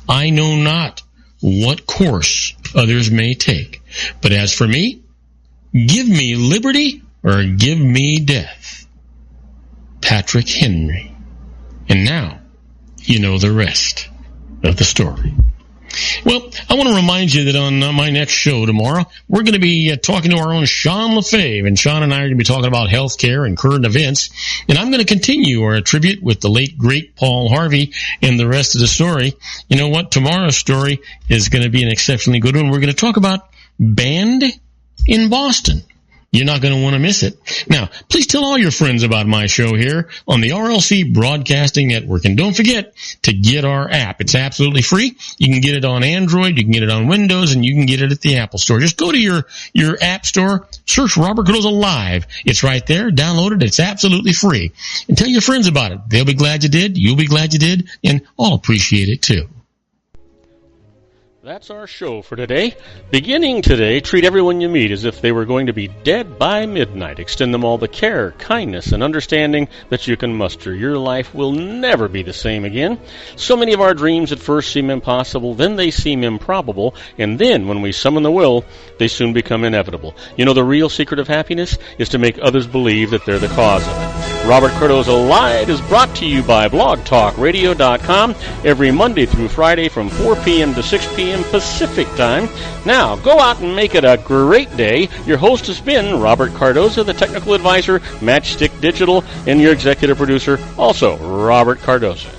I know not what course others may take. But as for me, give me liberty or give me death. Patrick Henry. And now, you know the rest of the story. Well, I want to remind you that on my next show tomorrow, we're going to be talking to our own Sean Lefebvre, and Sean and I are going to be talking about healthcare and current events. And I'm going to continue our tribute with the late, great Paul Harvey and the rest of the story. You know what? Tomorrow's story is going to be an exceptionally good one. We're going to talk about band in Boston. You're not going to want to miss it. Now, please tell all your friends about my show here on the RLC Broadcasting Network. And don't forget to get our app. It's absolutely free. You can get it on Android, you can get it on Windows, and you can get it at the Apple Store. Just go to your app store, search Robert Cardoza Live. It's right there. Download it. It's absolutely free. And tell your friends about it. They'll be glad you did. You'll be glad you did. And I'll appreciate it, too. That's our show for today. Beginning today, treat everyone you meet as if they were going to be dead by midnight. Extend them all the care, kindness, and understanding that you can muster. Your life will never be the same again. So many of our dreams at first seem impossible, then they seem improbable, and then, when we summon the will, they soon become inevitable. You know, the real secret of happiness is to make others believe that they're the cause of it. Robert Cardoza Live is brought to you by blogtalkradio.com every Monday through Friday from 4 p.m. to 6 p.m. Pacific Time. Now, go out and make it a great day. Your host has been Robert Cardoza, the technical advisor, Matchstick Digital, and your executive producer, also Robert Cardoza.